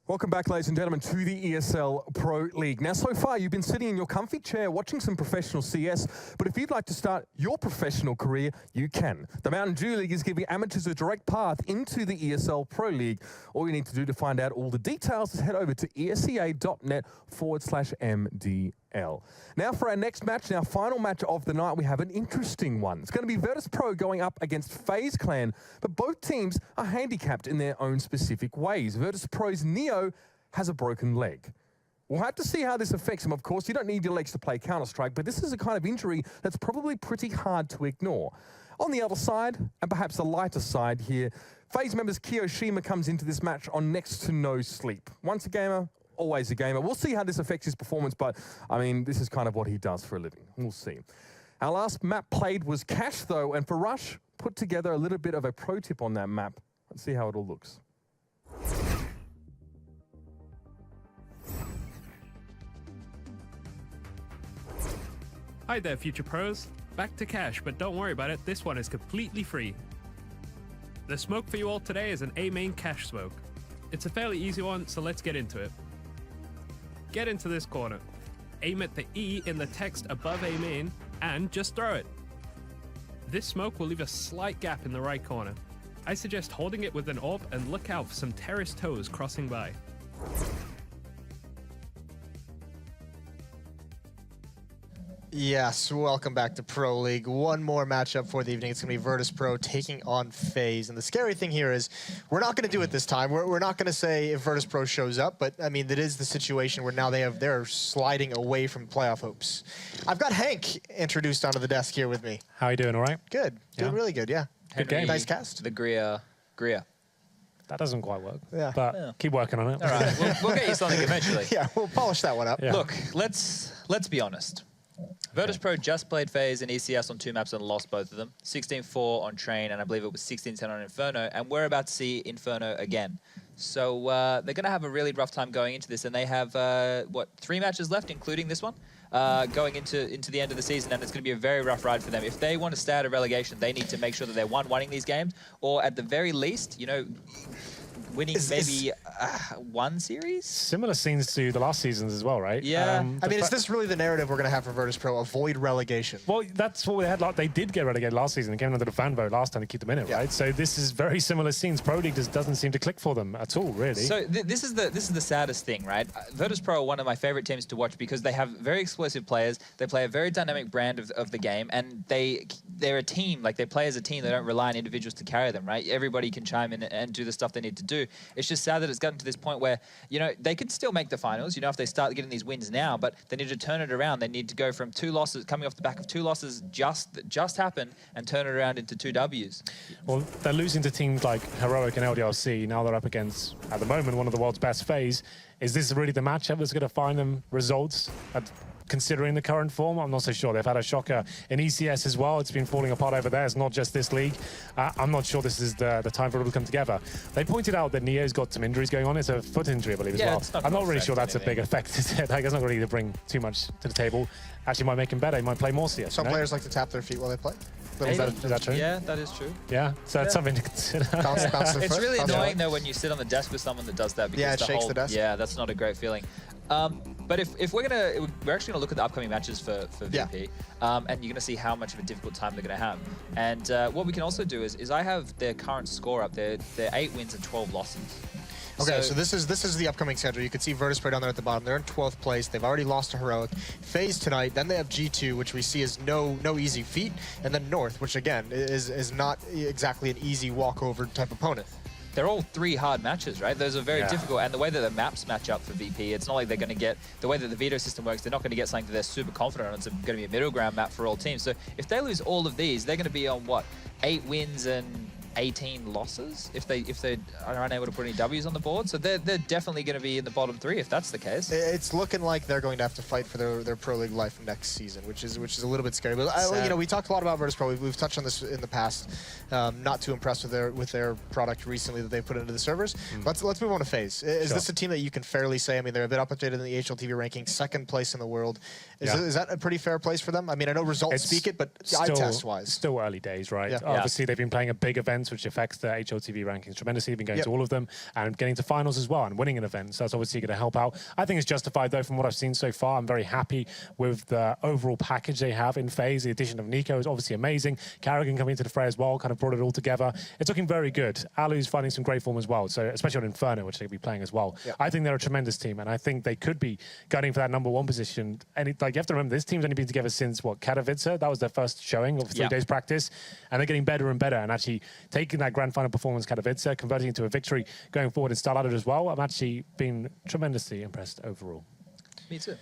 Welcome back, ladies and gentlemen, to the ESL Pro League. Now, so far, you've been sitting in your comfy chair watching some professional CS, but if you'd like to start your professional career, you can. The Mountain Dew League is giving amateurs a direct path into the ESL Pro League. All you need to do to find out all the details is head over to esea.net/MDL. Now, for our next match, our final match of the night, we have an interesting one. It's going to be Virtus.pro going up against FaZe Clan, but both teams are handicapped in their own specific ways. Virtus.pro's Neo has a broken leg. We'll have to see how this affects him. Of course, you don't need your legs to play Counter-Strike, but this is a kind of injury that's probably pretty hard to ignore. On the other side, and perhaps the lighter side here, FaZe members Kiyoshima comes into this match on next to no sleep. Once a gamer, always a gamer. We'll see how this affects his performance, but I mean, this is kind of what he does for a living. We'll see. Our last map played was Cash, though, and for Rush, put together a little bit of a pro tip on that map. Let's see how it all looks. Hi there, future pros. Back to Cash, but don't worry about it, this one is completely free. The smoke for you all today is an A-main Cash smoke. It's a fairly easy one, so let's get into it. Get into this corner. Aim at the E in the text above A-main, and just throw it. This smoke will leave a slight gap in the right corner. I suggest holding it with an AWP and look out for some terraced toes crossing by. Yes, welcome back to Pro League. One more matchup for the evening. It's going to be Virtus.pro taking on FaZe. And the scary thing here is we're not going to do it this time. We're not going to say if Virtus.pro shows up, but I mean, that is the situation where now they're sliding away from playoff hopes. I've got Hank introduced onto the desk here with me. How are you doing, all right? Good. Doing really good, yeah. Good game. Nice cast. The Greer. That doesn't quite work, Yeah. but keep working on it. All right, we'll get you something eventually. Yeah, we'll polish that one up. Yeah. Look, let's be honest. Virtus.pro just played FaZe and ECS on 2 maps and lost both of them. 16-4 on Train, and I believe it was 16-10 on Inferno, and we're about to see Inferno again. So they're going to have a really rough time going into this, and they have, 3 matches left, including this one, going into the end of the season, and it's going to be a very rough ride for them. If they want to stay out of relegation, they need to make sure that they're winning these games, or at the very least, you know, winning maybe one series? Similar scenes to the last seasons as well, right? Yeah. I mean, is this really the narrative we're going to have for Virtus.pro? Avoid relegation. Well, that's what they had. They did get relegated last season. It came under the fan vote last time to keep them in it, right? So this is very similar scenes. Pro League just doesn't seem to click for them at all, really. So this is the saddest thing, right? Virtus.pro are one of my favorite teams to watch because they have very explosive players. They play a very dynamic brand of the game, and they're a team. Like, they play as a team. They don't rely on individuals to carry them, right? Everybody can chime in and do the stuff they need to do. It's just sad that it's gotten to this point where, you know, they could still make the finals, you know, if they start getting these wins now, but they need to turn it around. They need to go from 2 losses, coming off the back of 2 losses that just happened, and turn it around into 2 Ws. Well, they're losing to teams like Heroic and LDLC. Now they're up against, at the moment, one of the world's best FaZe. Is this really the matchup that's going to find them results? Considering the current form, I'm not so sure. They've had a shocker in ECS as well. It's been falling apart over there. It's not just this league. I'm not sure this is the time for it all to come together. They pointed out that Neo's got some injuries going on. It's a foot injury, I believe, as well. I'm not really sure that's a big effect. Like, it's not really to bring too much to the table. Actually, might make him better. He might play more CS. Some players like to tap their feet while they play. Is that true? Yeah, that is true. Yeah, so that's something to consider. It's really annoying, though, when you sit on the desk with someone that does that. Because it shakes the desk. Yeah, that's not a great feeling. But if we're actually gonna look at the upcoming matches for VP, and you're gonna see how much of a difficult time they're gonna have. And what we can also do is I have their current score up. They're 8 wins and 12 losses. Okay, so this is the upcoming schedule. You can see Virtus.pro down there at the bottom. They're in 12th place. They've already lost to Heroic. FaZe tonight. Then they have G2, which we see as no easy feat, and then North, which again is not exactly an easy walkover type opponent. They're all 3 hard matches, right? Those are very difficult, and the way that the maps match up for VP, it's not like they're going to get, the way that the veto system works, they're not going to get something that they're super confident on. It's going to be a middle ground map for all teams. So if they lose all of these, they're going to be on, what, 8 wins and 18 losses if they are unable to put any W's on the board. So they're definitely going to be in the bottom 3 if that's the case. It's looking like they're going to have to fight for their Pro League life next season, which is a little bit scary. But you know, we talked a lot about Virtus.pro. We've touched on this in the past. Not too impressed with their product recently that they put into the servers. Let's move on to FaZe. Is this a team that you can fairly say? I mean, they're a bit updated in the HLTV ranking, 2nd place in the world. Is that a pretty fair place for them? I mean, I know results speak it, but eye test wise, still early days, right? Yeah. Obviously, they've been playing a big event events, which affects the HLTV rankings tremendously. They've been going to all of them and getting to finals as well and winning an event. So that's obviously going to help out. I think it's justified, though, from what I've seen so far. I'm very happy with the overall package they have in FaZe. The addition of Nico is obviously amazing. Carrigan coming into the fray as well, kind of brought it all together. It's looking very good. Alu's finding some great form as well, so especially on Inferno, which they'll be playing as well. I think they're a tremendous team, and I think they could be gunning for that #1 position. And you have to remember, this team's only been together since, what, Katowice? That was their first showing of 3 days practice. And they're getting better and better, and actually taking that grand final performance, Katowice, converting it into a victory going forward in Starladder as well. I'm actually been tremendously impressed overall. Me too.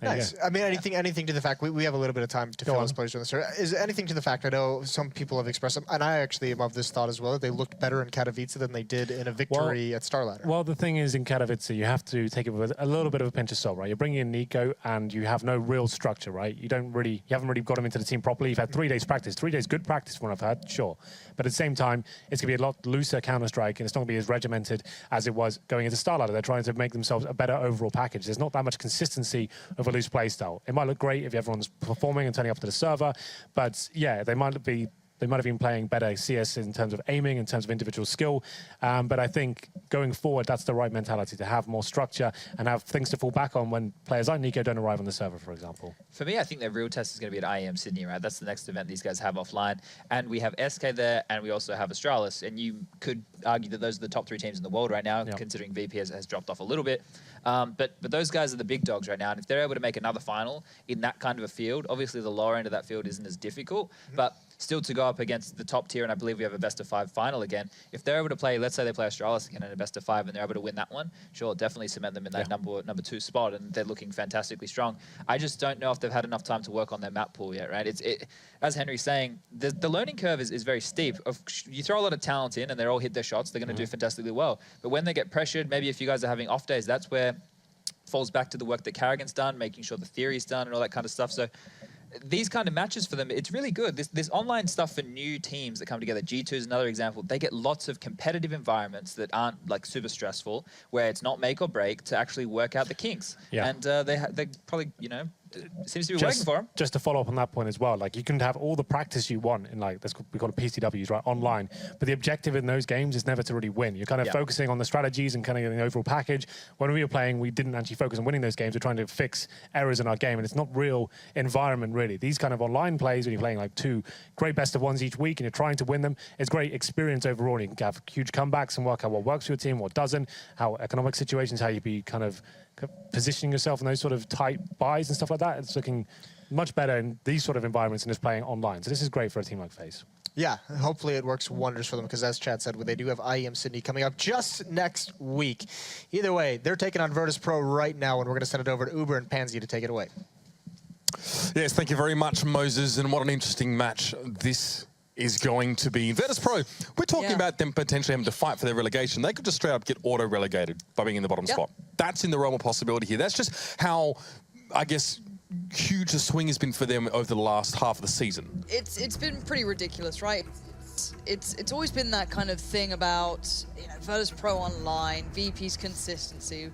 Nice. I mean, anything to the fact, we have a little bit of time to fill as players on this. Is anything to the fact, I know some people have expressed, and I actually am of this thought as well, that they looked better in Katowice than they did in a victory at Starladder. Well, the thing is, in Katowice, you have to take it with a little bit of a pinch of salt, right? You're bringing in Nico, and you have no real structure, right? You haven't really got him into the team properly. You've had 3 days practice. 3 days good practice from what I've heard, sure. But at the same time, it's going to be a lot looser Counter-Strike, and it's not going to be as regimented as it was going into Starladder. They're trying to make themselves a better overall package. There's not that much consistency of a loose play style. It might look great if everyone's performing and turning up to the server, but yeah, they might have been playing better CS in terms of aiming, in terms of individual skill. But I think going forward, that's the right mentality, to have more structure and have things to fall back on when players like Nico don't arrive on the server, for example. For me, I think their real test is going to be at IEM Sydney, right? That's the next event these guys have offline. And we have SK there, and we also have Astralis. And you could argue that those are the top 3 teams in the world right now, considering VP has dropped off a little bit. But those guys are the big dogs right now. And if they're able to make another final in that kind of a field, obviously the lower end of that field isn't as difficult. But still to go up against the top tier, and I believe we have a best-of-5 final again. If they're able to play, let's say they play Astralis again in a best-of-5 and they're able to win that one, sure, definitely cement them in that number 2 spot, and they're looking fantastically strong. I just don't know if they've had enough time to work on their map pool yet, right? As Henry's saying, the learning curve is very steep. You throw a lot of talent in and they all hit their shots, they're going to do fantastically well. But when they get pressured, maybe if you guys are having off days, that's where it falls back to the work that Carrigan's done, making sure the theory's done and all that kind of stuff. So these kind of matches for them, it's really good. This online stuff for new teams that come together, G2 is another example. They get lots of competitive environments that aren't like super stressful, where it's not make or break to actually work out the kinks. And they probably, you know, seems to be working for them. Just to follow up on that point as well, like you can have all the practice you want in, like, we call it PCWs, right, online, but the objective in those games is never to really win. You're kind of focusing on the strategies and kind of getting the overall package. When we were playing, we didn't actually focus on winning those games. We're trying to fix errors in our game, and it's not real environment, really. These kind of online plays, when you're playing like 2 great best-of-1s each week and you're trying to win them, it's great experience overall. You can have huge comebacks and work out what works for your team, what doesn't, how economic situations, how you be kind of positioning yourself in those sort of tight buys and stuff like that. It's looking much better in these sort of environments than just playing online. So this is great for a team like FaZe. Yeah, hopefully it works wonders for them, because as Chad said, they do have IEM Sydney coming up just next week. Either way, they're taking on Virtus.pro right now, and we're going to send it over to Uber and Pansy to take it away. Yes, thank you very much, Moses, and what an interesting match this is going to be. Virtus.pro, we're talking about them potentially having to fight for their relegation. They could just straight up get auto-relegated by being in the bottom spot. That's in the realm of possibility here. That's just how, I guess, huge the swing has been for them over the last half of the season. It's been pretty ridiculous, right? It's always been that kind of thing about, you know, Virtus.pro online, VP's consistency.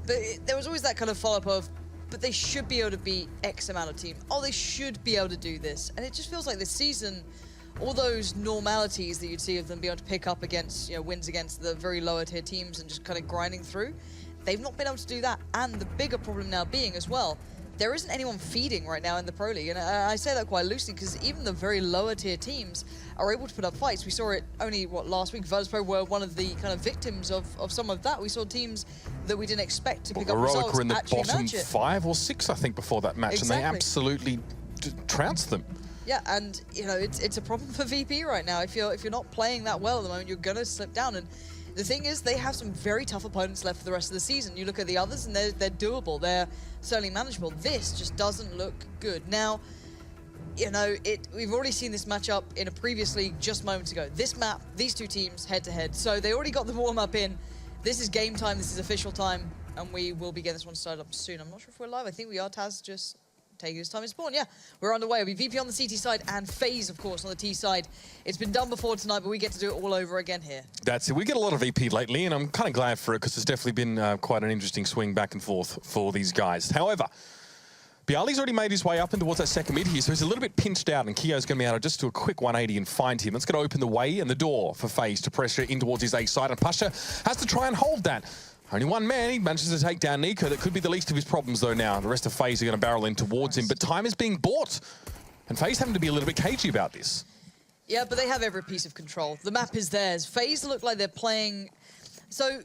But there was always that kind of follow-up of, but they should be able to beat X amount of teams. Oh, they should be able to do this. And it just feels like this season, all those normalities that you'd see of them being able to pick up against, you know, wins against the very lower tier teams and just kind of grinding through, they've not been able to do that. And the bigger problem now being as well, there isn't anyone feeding right now in the Pro League. And I say that quite loosely because even the very lower tier teams are able to put up fights. We saw it only, last week, Virtus.pro were one of the kind of victims of some of that. We saw teams that we didn't expect to pick up results Heroic were in the actually bottom match it. 5 or 6, I think, before that match, and they absolutely trounced them. Yeah, and you know, it's a problem for VP right now. If you're not playing that well at the moment, you're gonna slip down. And the thing is, they have some very tough opponents left for the rest of the season. You look at the others, and they're doable. They're certainly manageable. This just doesn't look good. Now, you know, we've already seen this matchup in a previous league just moments ago. This map, these 2 teams head to head. So they already got the warm up in. This is game time. This is official time, and we will be getting this one started up soon. I'm not sure if we're live. I think we are. Taz just taking his time in spawn. Yeah, we're underway. It'll be VP on the CT side and FaZe, of course, on the T side. It's been done before tonight, but we get to do it all over again here. That's it. We get a lot of VP lately, and I'm kind of glad for it because it's definitely been quite an interesting swing back and forth for these guys. However, Bialy's already made his way up and towards that second mid here, so he's a little bit pinched out, and Kio's going to be able to just do a quick 180 and find him. That's going to open the way and the door for FaZe to pressure in towards his A side, and Pasha has to try and hold that. Only one man, he manages to take down Nico. That could be the least of his problems, though, now. The rest of FaZe are going to barrel in towards him, but time is being bought, and FaZe having to be a little bit cagey about this. Yeah, but they have every piece of control. The map is theirs. FaZe look like they're playing... So,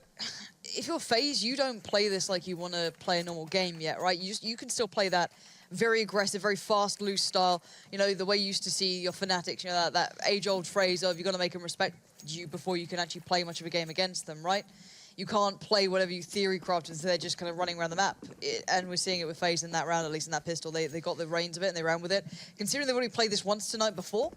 if you're FaZe, you don't play this like you want to play a normal game yet, right? You can still play that very aggressive, very fast, loose style. You know, the way you used to see your Fanatics, you know, that age-old phrase of you've got to make them respect you before you can actually play much of a game against them, right? You can't play whatever you theory crafted, so they're just kind of running around the map. And we're seeing it with FaZe in that round, at least in that pistol. They got the reins of it and they ran with it. Considering they've already played this once tonight before,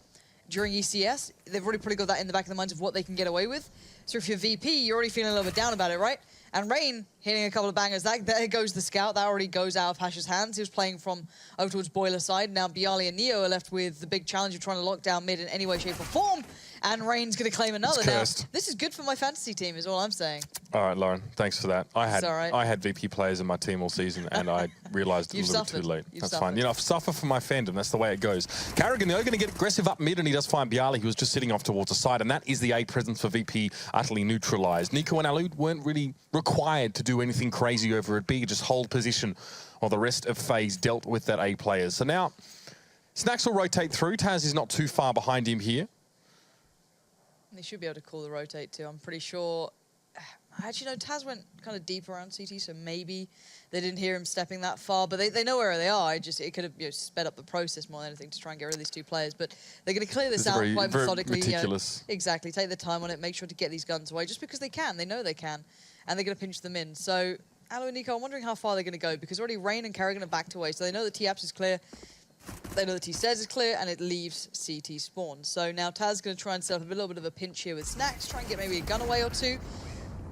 during ECS, they've already probably got that in the back of their minds of what they can get away with. So if you're VP, you're already feeling a little bit down about it, right? And Rain hitting a couple of bangers. There goes the scout. That already goes out of Pasha's hands. He was playing from over towards Boiler side. Now Bialy and Neo are left with the big challenge of trying to lock down mid in any way, shape, or form. And Rain's going to claim another. Now, this is good for my fantasy team, is all I'm saying. All right, Lauren, thanks for that. I right. had VP players in my team all season, and I realised it was a little bit too late. That's fine. You know, I suffer for my fandom. That's the way it goes. Karrigan, they're going to get aggressive up mid, and he does find Bialy, who was just sitting off towards the side, and that is the A presence for VP utterly neutralised. Nico and Alu weren't really required to do anything crazy over at B, just hold position while the rest of FaZe dealt with that A players. So now, Snacks will rotate through. Taz is not too far behind him here. They should be able to call the rotate too. I'm pretty sure. Actually, no, Taz went kind of deep around CT, so maybe they didn't hear him stepping that far. But they know where they are. It could have sped up the process more than anything to try and get rid of these two players. But they're going to clear this out quite methodically. Very meticulous. Exactly. Take the time on it. Make sure to get these guns away, just because they can. They know they can, and they're going to pinch them in. So, Alu and Nico, I'm wondering how far they're going to go, because already Rain and Karrigan are backed away, so they know the T-Apps is clear. They know the T-Stairs is clear, and it leaves CT spawn. So now Taz is going to try and set up a little bit of a pinch here with Snacks, try and get maybe a gun away or two.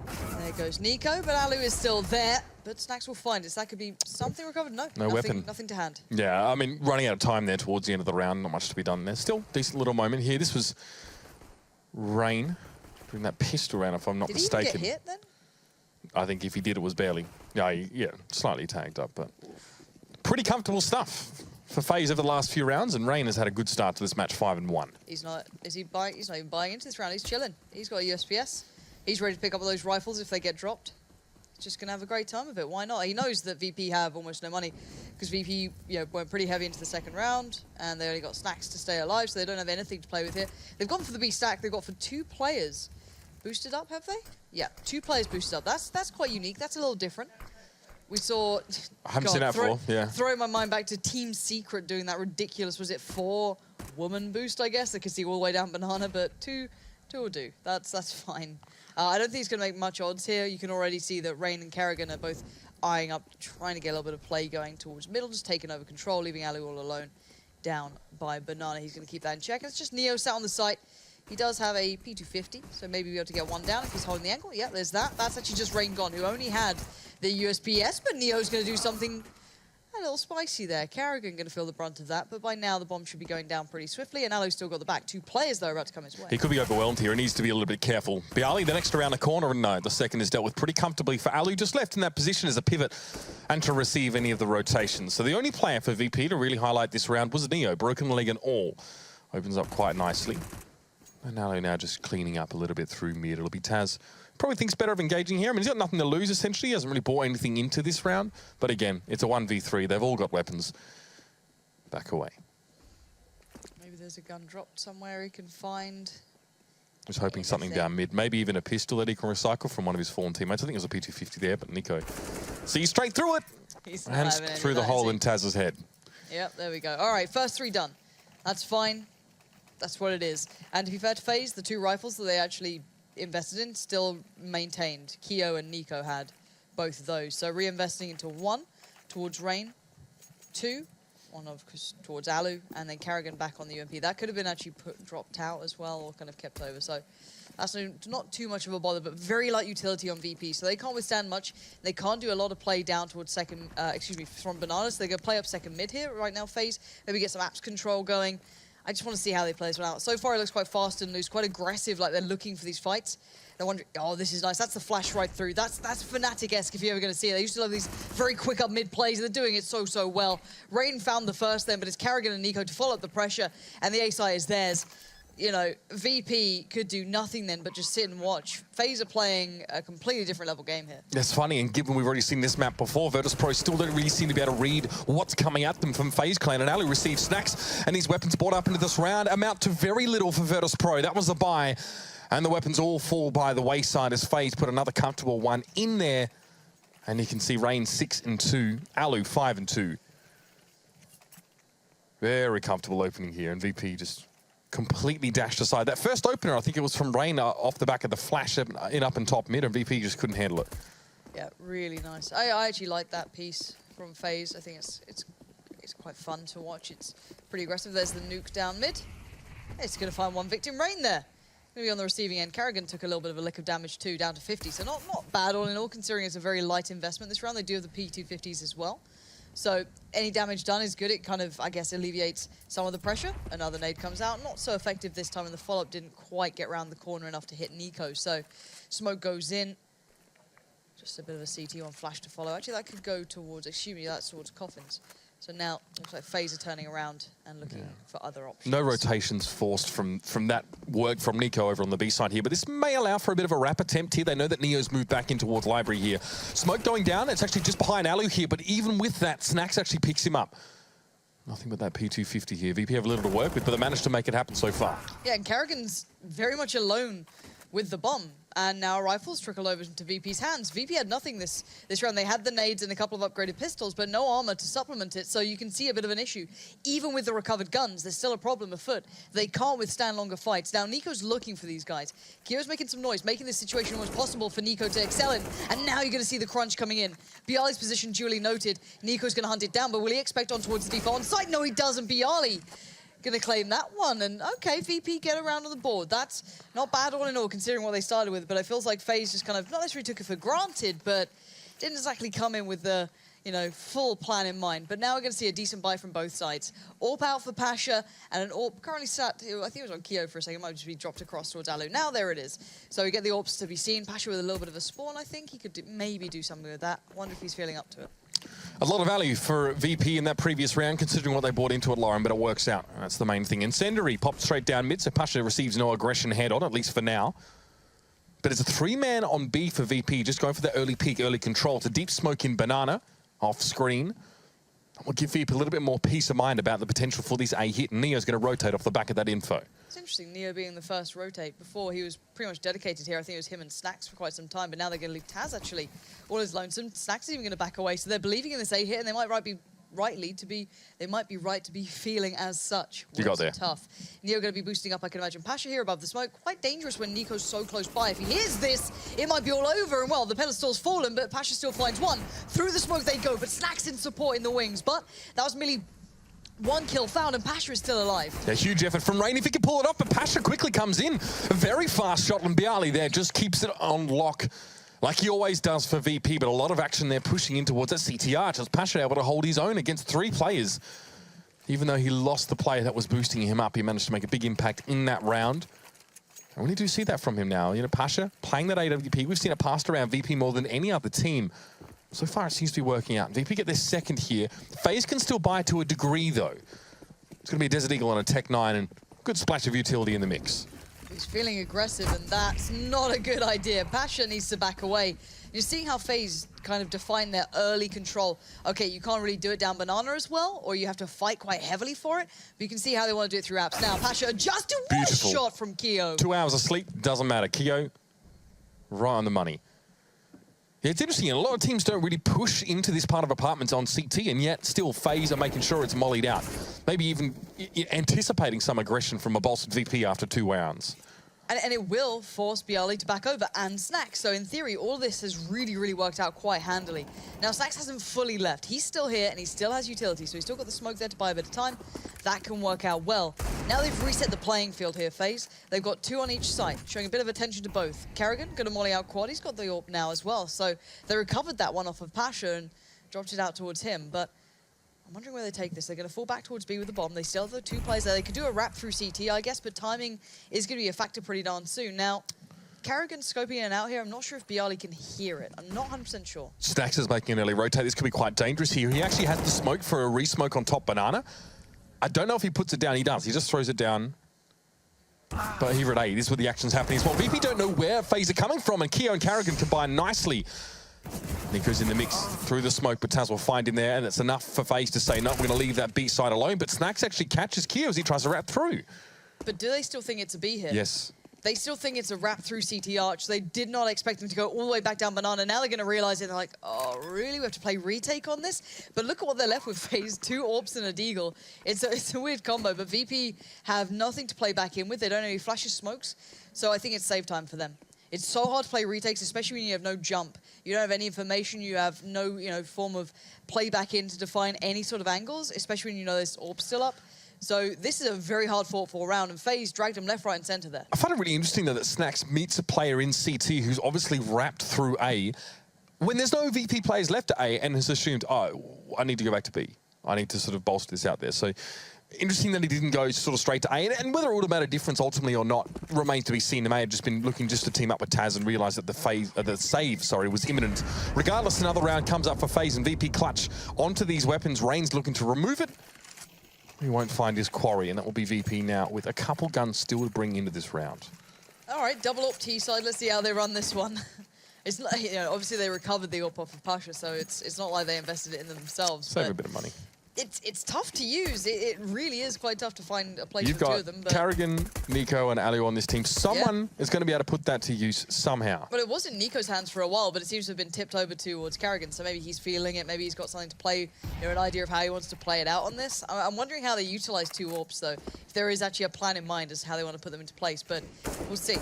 And there goes Nico, but Alu is still there. But Snacks will find it. So that could be something recovered. No, no weapon. Nothing to hand. Yeah, I mean, running out of time there towards the end of the round. Not much to be done there. Still, decent little moment here. This was Rain doing that pistol round, if I'm not mistaken. Did he even get hit then? I think if he did, it was barely. Yeah, slightly tagged up, but pretty comfortable stuff for FaZe over the last few rounds, and Rain has had a good start to this match, 5-1. He's not even buying into this round. He's chilling. He's got a USPS. He's ready to pick up those rifles if they get dropped. He's just going to have a great time of it. Why not? He knows that VP have almost no money, because VP went pretty heavy into the second round, and they only got Snacks to stay alive, so they don't have anything to play with here. They've gone for the B stack. They've got for 2 players boosted up, have they? Yeah, 2 players boosted up. That's quite unique. That's a little different. We saw... I haven't seen that before, yeah. Throwing my mind back to Team Secret doing that ridiculous, was it 4-woman boost, I guess? I could see all the way down Banana, but 2 will do. That's fine. I don't think it's going to make much odds here. You can already see that Rain and Karrigan are both eyeing up, trying to get a little bit of play going towards middle, just taking over control, leaving Alu all alone down by Banana. He's going to keep that in check. And it's just Neo sat on the site. He does have a P250, so maybe be able to get one down if he's holding the angle. Yeah, there's that. That's actually just Rain gone, who only had the USPS, but Neo's going to do something a little spicy there. Karrigan going to feel the brunt of that, but by now the bomb should be going down pretty swiftly, and Alu's still got the back. 2 players, though, are about to come his way. He could be overwhelmed here. He needs to be a little bit careful. Bialy, the next around the corner, and no, the second is dealt with pretty comfortably for Alu, just left in that position as a pivot and to receive any of the rotations. So the only player for VP to really highlight this round was Neo, broken leg and all. Opens up quite nicely. And Alu now just cleaning up a little bit through mid. It'll be Taz. Probably thinks better of engaging here. I mean, he's got nothing to lose, essentially. He hasn't really brought anything into this round. But again, it's a 1v3. They've all got weapons. Back away. Maybe there's a gun dropped somewhere he can find. Just hoping something down mid. Maybe even a pistol that he can recycle from one of his fallen teammates. I think it was a P250 there, but Nico sees straight through it. And through the hole in Taz's head. Yep, there we go. All right, first 3 done. That's fine. That's what it is. And to be fair to FaZe, the 2 rifles that they actually invested in still maintained. Keo and Nico had both of those. So reinvesting into 1 towards Rain, 2, one of towards Alu, and then Karrigan back on the UMP. That could have been actually dropped out as well, or kind of kept over. So that's not too much of a bother, but very light utility on VP. So they can't withstand much. They can't do a lot of play down towards second, from Banana. So they're going to play up second mid here right now, FaZe. Maybe get some apps control going. I just want to see how they play this one out. So far, it looks quite fast and loose, quite aggressive, like they're looking for these fights. They're wondering, oh, this is nice. That's the flash right through. That's Fnatic-esque if you're ever going to see it. They used to love these very quick up mid plays. They're doing it so well. Rain found the first then, but it's Karrigan and Nico to follow up the pressure, and the A-side is theirs. You know, VP could do nothing then but just sit and watch. FaZe are playing a completely different level game here. That's funny, and given we've already seen this map before, Virtus.pro still don't really seem to be able to read what's coming at them from FaZe Clan, and Ali receives snacks, and these weapons brought up into this round amount to very little for Virtus.pro. That was the buy, and the weapons all fall by the wayside as FaZe put another comfortable one in there, and you can see Rain 6-2, Alu 5-2. Very comfortable opening here, and VP just completely dashed aside. That first opener, I think it was from Rain off the back of the flash in up and top mid, and VP just couldn't handle it. Yeah, really nice. I actually like that piece from FaZe. I think it's quite fun to watch. It's pretty aggressive. There's the nuke down mid. It's going to find one victim. Rain there. Going to be on the receiving end. Karrigan took a little bit of a lick of damage too, down to 50. So not bad all in all, considering it's a very light investment this round. They do have the P250s as well. So any damage done is good. It kind of, I guess, alleviates some of the pressure. Another nade comes out. Not so effective this time, and the follow-up didn't quite get around the corner enough to hit Nico. So smoke goes in. Just a bit of a CT on flash to follow. Actually, that could go towards, excuse me, that's towards Coffins. So now, looks like FaZe are turning around and looking for other options. No rotations forced from that work from Nico over on the B side here, but this may allow for a bit of a wrap attempt here. They know that Neo's moved back in towards Library here. Smoke going down, it's actually just behind Alu here, but even with that, Snacks actually picks him up. Nothing but that P250 here. VP have a little to work with, but they managed to make it happen so far. Yeah, and Karrigan's very much alone with the bomb. And now rifles trickle over into VP's hands. VP had nothing this round. They had the nades and a couple of upgraded pistols, but no armor to supplement it, so you can see a bit of an issue. Even with the recovered guns, there's still a problem afoot. They can't withstand longer fights. Now, Nico's looking for these guys. Kyo's making some noise, making this situation almost possible for Nico to excel in, and now you're going to see the crunch coming in. Bialy's position duly noted. Nico's going to hunt it down, but will he expect on towards the default on site? No, he doesn't. Bialy gonna claim that one, and okay, VP get around on the board. That's not bad all in all, considering what they started with, but it feels like FaZe just kind of, not necessarily took it for granted, but didn't exactly come in with the, you know, full plan in mind. But now we're gonna see a decent buy from both sides. AWP out for Pasha, and an AWP currently sat, I think it was on Kyo for a second, it might just be dropped across towards Alu. Now there it is. So we get the AWPs to be seen. Pasha with a little bit of a spawn, I think. He could maybe do something with that. Wonder if he's feeling up to it. A lot of value for VP in that previous round, considering what they bought into it, Lauren, but it works out. That's the main thing. Incendiary popped straight down mid, so Pasha receives no aggression head on, at least for now. But it's a three-man on B for VP, just going for the early peak, early control. It's a deep smoke in Banana, off screen. Will give VP a little bit more peace of mind about the potential for this A hit, and Neo's going to rotate off the back of that info. It's interesting, Neo being the first rotate. Before, he was pretty much dedicated here. I think it was him and Snacks for quite some time, but now they're going to leave Taz, actually, all his lonesome. Snacks is even going to back away, so they're believing in this A hit, and they might be right to be feeling as such. You got there. Tough. Neo going to be boosting up, I can imagine. Pasha here above the smoke. Quite dangerous when Nico's so close by. If he hears this, it might be all over. And well, the pedestal's fallen, but Pasha still finds one. Through the smoke they go, but Snacks in support in the wings. But that was merely one kill found, and Pasha is still alive. A huge effort from Rain if he can pull it off, but Pasha quickly comes in. A very fast shot, and Bialy there just keeps it on lock, like he always does for VP, but a lot of action there pushing in towards that CTR. Just Pasha able to hold his own against three players. Even though he lost the player that was boosting him up, he managed to make a big impact in that round. And we do see that from him now. You know, Pasha playing that AWP. We've seen it passed around VP more than any other team. So far, it seems to be working out. VP get their second here. FaZe can still buy to a degree, though. It's going to be a Desert Eagle on a Tech 9, and good splash of utility in the mix. He's feeling aggressive, and that's not a good idea. Pasha needs to back away. You're seeing how FaZe kind of define their early control. Okay, you can't really do it down Banana as well, or you have to fight quite heavily for it, but you can see how they want to do it through apps. Now, Pasha adjusted. What a shot from Kyo. 2 hours of sleep, doesn't matter. Kyo, right on the money. Yeah, it's interesting. A lot of teams don't really push into this part of apartments on CT, and yet still FaZe are making sure it's mollied out. Maybe even anticipating some aggression from a bolstered VP after 2 rounds. And it will force Bialy to back over and Snacks. So in theory, all of this has really worked out quite handily. Now, Snacks hasn't fully left. He's still here, and he still has utility, so he's still got the smoke there to buy a bit of time. That can work out well. Now they've reset the playing field here, FaZe. They've got 2 on each side, showing a bit of attention to both. Karrigan, going to molly out quad. He's got the AWP now as well. So they recovered that one off of Pasha and dropped it out towards him. But I'm wondering where they take this. They're going to fall back towards B with the bomb. They still have the 2 players there. They could do a wrap through CT, I guess, but timing is going to be a factor pretty darn soon. Now, Karrigan scoping in and out here. I'm not sure if Bialy can hear it. I'm not 100% sure. Snax is making an early rotate. This could be quite dangerous here. He actually has the smoke for a re-smoke on top banana. I don't know if he puts it down. He does. He just throws it down. But here at A, this is where the action's happening as well. VP don't know where FaZe are coming from, and Keo and Karrigan combine nicely. Nico's in the mix through the smoke, but Taz will find him there, and it's enough for FaZe to say, no, we're going to leave that B side alone. But Snax actually catches Keo as he tries to wrap through. But do they still think it's a B here? Yes. They still think it's a wrap through CT Arch. They did not expect them to go all the way back down banana. Now they're going to realize it. They're like, oh, really? We have to play retake on this? But look at what they're left with, FaZe. 2 AWPs and a Deagle. It's a weird combo, but VP have nothing to play back in with. They don't have any flashes, smokes. So I think it's save time for them. It's so hard to play retakes, especially when you have no jump. You don't have any information. You have no, form of play back in to define any sort of angles, especially when you know there's AWP still up. So this is a very hard fought for round, and FaZe dragged him left, right, and center there. I find it really interesting, though, that Snax meets a player in CT who's obviously wrapped through A, when there's no VP players left at A, and has assumed, oh, I need to go back to B. I need to sort of bolster this out there. So interesting that he didn't go sort of straight to A, and whether it would have made a difference ultimately or not remains to be seen. He may have just been looking just to team up with Taz and realised that the save was imminent. Regardless, another round comes up for FaZe, and VP clutch onto these weapons. Rain's looking to remove it. He won't find his quarry, and that will be VP now with a couple guns still to bring into this round. All right, double AWP T side. Let's see how they run this one. It's not, obviously they recovered the AWP off of Pasha, so it's not like they invested it in themselves. Save a bit of money. It's tough to use. It really is quite tough to find a place You've for 2 got of them. But Karrigan, Nico, and Alio on this team. Someone is going to be able to put that to use somehow. But it was in Nico's hands for a while, but it seems to have been tipped over towards Karrigan, so maybe he's feeling it, maybe he's got something to play, an idea of how he wants to play it out on this. I'm wondering how they utilize 2 AWPs, though, if there is actually a plan in mind as to how they want to put them into place, but we'll see.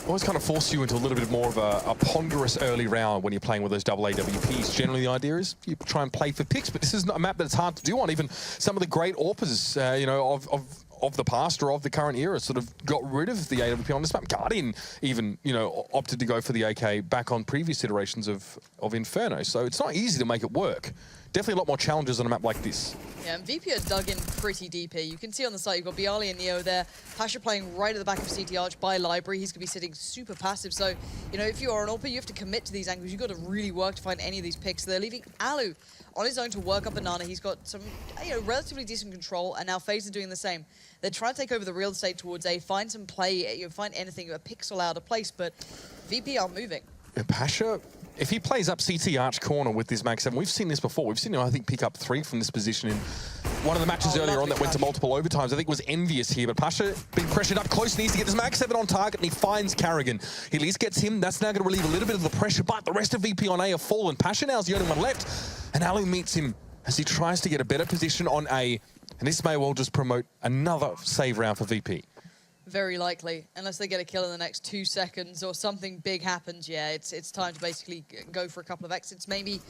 Always kind of force you into a little bit more of a ponderous early round when you're playing with those double AWPs. Generally, the idea is you try and play for picks, but this is not a map that's hard to do on. Even some of the great AWPers, of the past or of the current era sort of got rid of the AWP on this map. Guardian even, opted to go for the AK back on previous iterations of Inferno. So it's not easy to make it work. Definitely a lot more challenges on a map like this. Yeah, and VP are dug in pretty deep here. You can see on the site, you've got Bialy and Neo there. Pasha playing right at the back of CT Arch by Library. He's going to be sitting super passive. So, if you are an AWPer, you have to commit to these angles. You've got to really work to find any of these picks. So they're leaving Alu on his own to work up banana. He's got some, relatively decent control, and now FaZe are doing the same. They're trying to take over the real estate towards A, find some play, find anything, a pixel out of place, but VP are moving. Pasha, if he plays up CT Arch corner with this Mag 7, we've seen this before. We've seen him, I think, pick up 3 from this position in one of the matches earlier on that went to multiple overtimes. I think it was Envious here, but Pasha being pressured up close, needs to get this Mag 7 on target, and he finds Karrigan. He at least gets him. That's now going to relieve a little bit of the pressure, but the rest of VP on A are fallen. Pasha now is the only one left, and Ali meets him as he tries to get a better position on A, and this may well just promote another save round for VP. Very likely, unless they get a kill in the next 2 seconds or something big happens. Yeah, it's time to basically go for a couple of exits, maybe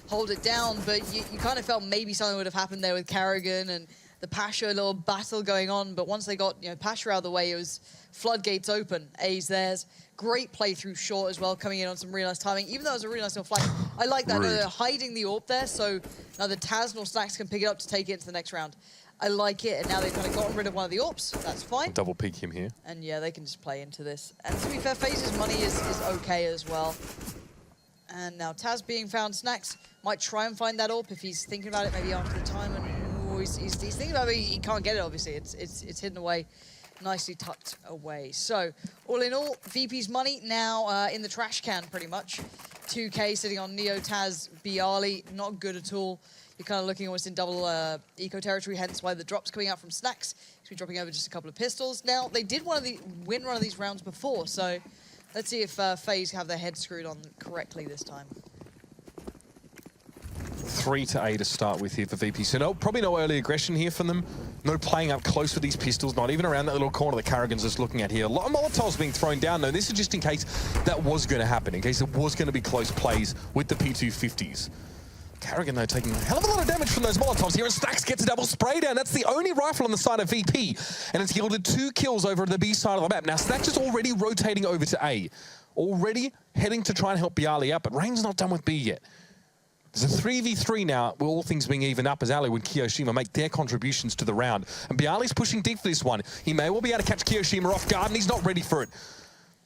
hold it down, but you kind of felt maybe something would have happened there with Karrigan and the Pasha little battle going on, but once they got Pasha out of the way, it was floodgates open. A's theirs. Great play through short as well, coming in on some really nice timing, even though it was a really nice little flag. I like that. They're hiding the AWP there, so neither Taz nor Snax can pick it up to take it into the next round. I like it, and now they've kind of gotten rid of one of the AWPs. That's fine. Double peek him here. And yeah, they can just play into this. And to be fair, FaZe's money is okay as well. And now Taz being found. Snax might try and find that AWP if he's thinking about it maybe after the time. And he's thinking about it, he can't get it, obviously. It's hidden away, nicely tucked away. So, all in all, VP's money now in the trash can, pretty much. 2K sitting on Neo, Taz, Bialy, not good at all. You're kind of looking almost in double eco territory, hence why the drop's coming out from Snax. He's been dropping over just a couple of pistols. Now, they did win one of these rounds before, so let's see if FaZe have their head screwed on correctly this time. 3 to A to start with here for VP. So probably no early aggression here from them. No playing up close with these pistols, not even around that little corner that Karrigan's just looking at here. A lot of Molotovs being thrown down, though. This is just in case that was going to happen, in case it was going to be close plays with the P250s. Karrigan, though, taking a hell of a lot of damage from those Molotovs here, and Snax gets a double spray down. That's the only rifle on the side of VP, and it's yielded 2 kills over at the B side of the map. Now, Snax is already rotating over to A, already heading to try and help Bialy out, but Rain's not done with B yet. There's a 3v3 now, with all things being evened up as Ali and Kiyoshima make their contributions to the round. And Bialy's pushing deep for this one. He may well be able to catch Kiyoshima off guard, and he's not ready for it.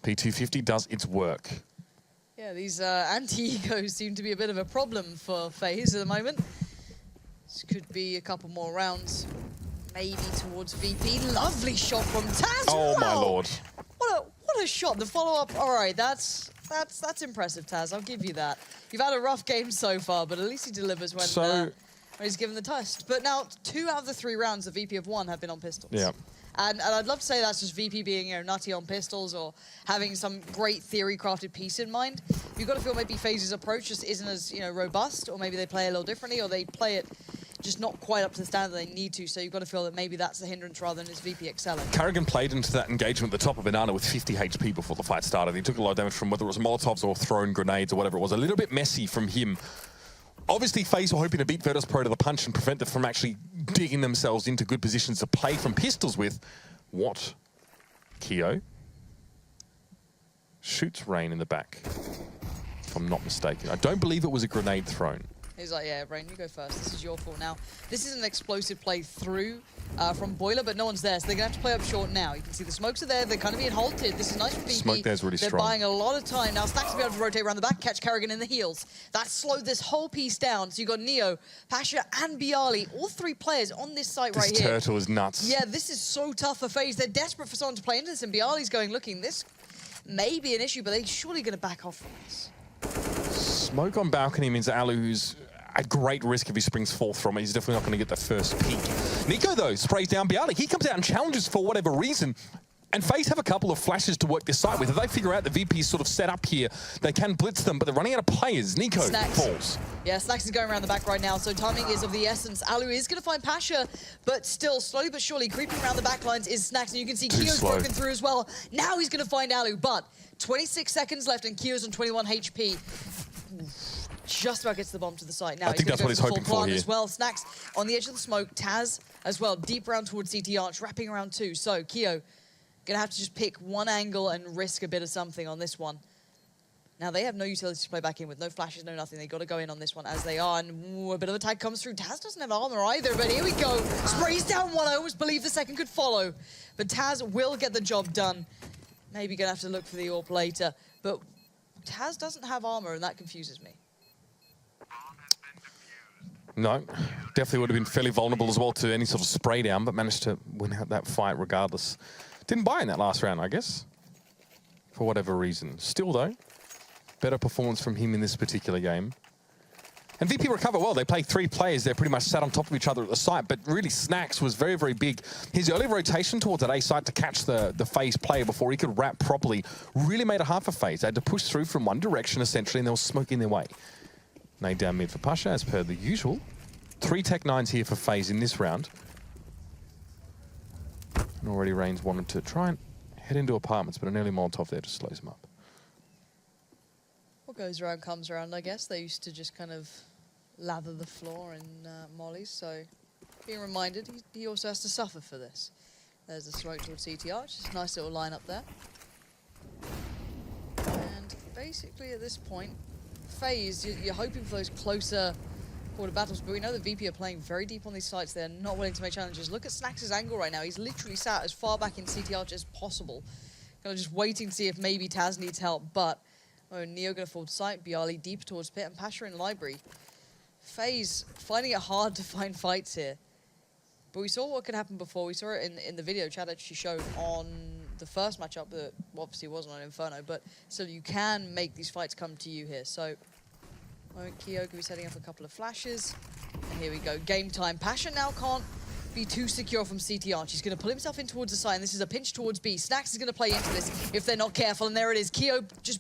P250 does its work. Yeah, these anti-egos seem to be a bit of a problem for FaZe at the moment. This could be a couple more rounds, maybe towards VP. Lovely shot from Taz. Oh, my lord. What a shot. The follow-up, all right, that's impressive, Taz. I'll give you that. You've had a rough game so far, but at least he delivers when he's given the test. But now, 2 out of the 3 rounds the VP have won have been on pistols. Yeah. And I'd love to say that's just VP being, you know, nutty on pistols or having some great theory-crafted piece in mind. You've got to feel maybe FaZe's approach just isn't as, you know, robust, or maybe they play a little differently, or they play it just not quite up to the standard they need to. So you've got to feel that maybe that's the hindrance rather than his VP excelling. Karrigan played into that engagement at the top of Banana with 50 HP before the fight started. He took a lot of damage from whether it was Molotovs or thrown grenades or whatever it was. A little bit messy from him. Obviously, FaZe were hoping to beat Virtus.pro to the punch and prevent them from actually digging themselves into good positions to play from pistols with. What? Keo shoots Rain in the back, if I'm not mistaken. I don't believe it was a grenade thrown. He's like, yeah, Rain, you go first. This is your fault now. This is an explosive play through from Boiler, but no one's there, so they're going to have to play up short now. You can see the smokes are there. They're kind of being halted. This is nice for VP. Smoke there's really They're strong. buying a lot of time. Now, Snacks will be able to rotate around the back, catch Karrigan in the heels. That slowed this whole piece down. So you've got Neo, Pasha, and Bialy, all 3 players on this site right here. This turtle is nuts. Yeah, this is so tough for FaZe. They're desperate for someone to play into this, and Bialy's going, looking, this may be an issue, but they're surely going to back off from this. Smoke on balcony means Alu, who's at great risk if he springs forth from it. He's definitely not going to get the first peek. Nico, though, sprays down Bialy. He comes out and challenges for whatever reason. And FaZe have a couple of flashes to work this site with. If they figure out the VP's sort of set up here, they can blitz them, but they're running out of players. Nico falls. Yeah, Snacks is going around the back right now, so timing is of the essence. Alu is going to find Pasha, but still, slowly but surely, creeping around the back lines is Snacks, and you can see Keo's broken through as well. Now he's going to find Alu, but 26 seconds left, and Keo's on 21 HP. Just about gets the bomb to the site. Now I think that's what he's hoping for here. As well. Snacks on the edge of the smoke. Taz as well, deep round towards CT Arch, wrapping around 2. So Keo gonna have to just pick one angle and risk a bit of something on this one. Now they have no utility to play back in with, no flashes, no nothing. They got to go in on this one as they are, and a bit of a tag comes through. Taz doesn't have armor either, but here we go. Sprays down one. I almost believe the second could follow, but Taz will get the job done. Maybe gonna have to look for the AWP later, but Taz doesn't have armor, and that confuses me. No, definitely would have been fairly vulnerable as well to any sort of spray down, but managed to win out that fight regardless. Didn't buy in that last round, I guess, for whatever reason. Still, though, better performance from him in this particular game. And VP recover well. They play 3 players. They're pretty much sat on top of each other at the site, but really Snacks was very, very big. His early rotation towards that A site to catch the FaZe player before he could wrap properly really made it hard for FaZe. They had to push through from one direction, essentially, and they were smoking their way. Nade down mid for Pasha, as per the usual. 3 Tech 9s here for FaZe in this round. And already Reigns wanted to try and head into apartments, but an early Molotov there just slows him up. What goes around comes around, I guess. They used to just kind of lather the floor in mollies, so being reminded, he also has to suffer for this. There's the smoke towards CT Arch. It's a nice little line up there. And basically at this point, FaZe, you're hoping for those closer quarter battles, but we know the VP are playing very deep on these sites. They're not willing to make challenges. Look at Snacks' angle right now. He's literally sat as far back in CT Arch as possible. Kind of just waiting to see if maybe Taz needs help, but Neo going to fall to site, Bialy deep towards pit, and Pasha in library. FaZe finding it hard to find fights here. But we saw what could happen before. We saw it in the video Chad actually showed on the first matchup that obviously wasn't on Inferno, but still you can make these fights come to you here. So Keo could be setting up a couple of flashes. And here we go, game time. Pasha now can't be too secure from CT Arch. He's going to pull himself in towards the side, and this is a pinch towards B. Snacks is going to play into this if they're not careful, and there it is. Keo just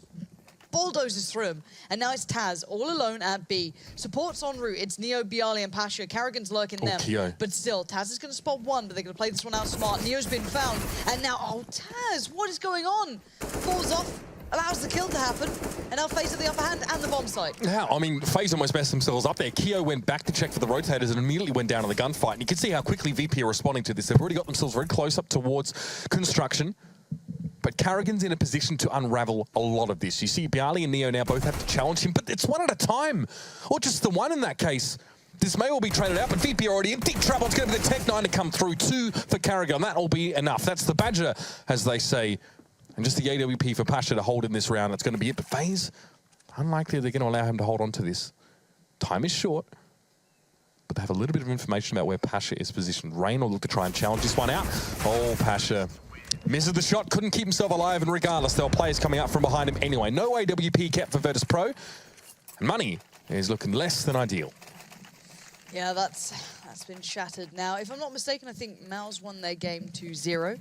bulldozes through him, and now it's Taz all alone at B. Support's en route. It's Neo, Bialy, and Pasha. Karrigan's lurking them, Keo. but still, Taz is going to spot one, but they're going to play this one out smart. Neo's been found, and now, Taz, what is going on? Falls off, allows the kill to happen, and now FaZe at the upper hand and the bomb site. Yeah, I mean, FaZe almost messed themselves up there. Keo went back to check for the rotators and immediately went down to the gunfight, and you can see how quickly VP are responding to this. They've already got themselves very close up towards construction. But Karrigan's in a position to unravel a lot of this. You see Bialy and Neo now both have to challenge him, but it's one at a time. Or just the one in that case. This may all be traded out, but VP are already in deep trouble. It's going to be the Tech 9 to come through. 2 for Karrigan. That'll be enough. That's the Badger, as they say. And just the AWP for Pasha to hold in this round, that's going to be it. But FaZe, unlikely they're going to allow him to hold on to this. Time is short, but they have a little bit of information about where Pasha is positioned. Rain will look to try and challenge this one out. Oh, Pasha misses the shot, couldn't keep himself alive, and regardless, there were players coming up from behind him anyway. No AWP kept for Virtus.pro, and money is looking less than ideal. Yeah, that's been shattered now. If I'm not mistaken, I think Mao's won their game 2-0.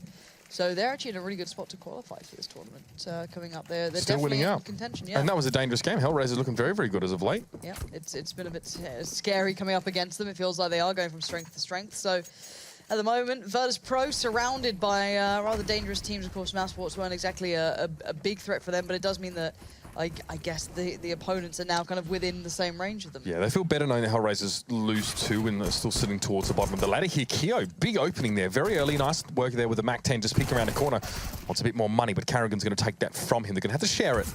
So they're actually in a really good spot to qualify for this tournament coming up. They're still definitely winning in out. Contention, yeah. And that was a dangerous game. Hellraiser's looking very, very good as of late. Yeah, it's been a bit scary coming up against them. It feels like they are going from strength to strength. So at the moment, Virtus.pro surrounded by rather dangerous teams. Of course, Mousesports weren't exactly a big threat for them, but it does mean that I guess the opponents are now kind of within the same range of them. Yeah, they feel better knowing the Hellraisers lose 2 and they're still sitting towards the bottom of the ladder here. Keo, big opening there, very early, nice work there with the Mac-10 just peeking around the corner. Wants a bit more money, but Carrigan's going to take that from him. They're going to have to share it.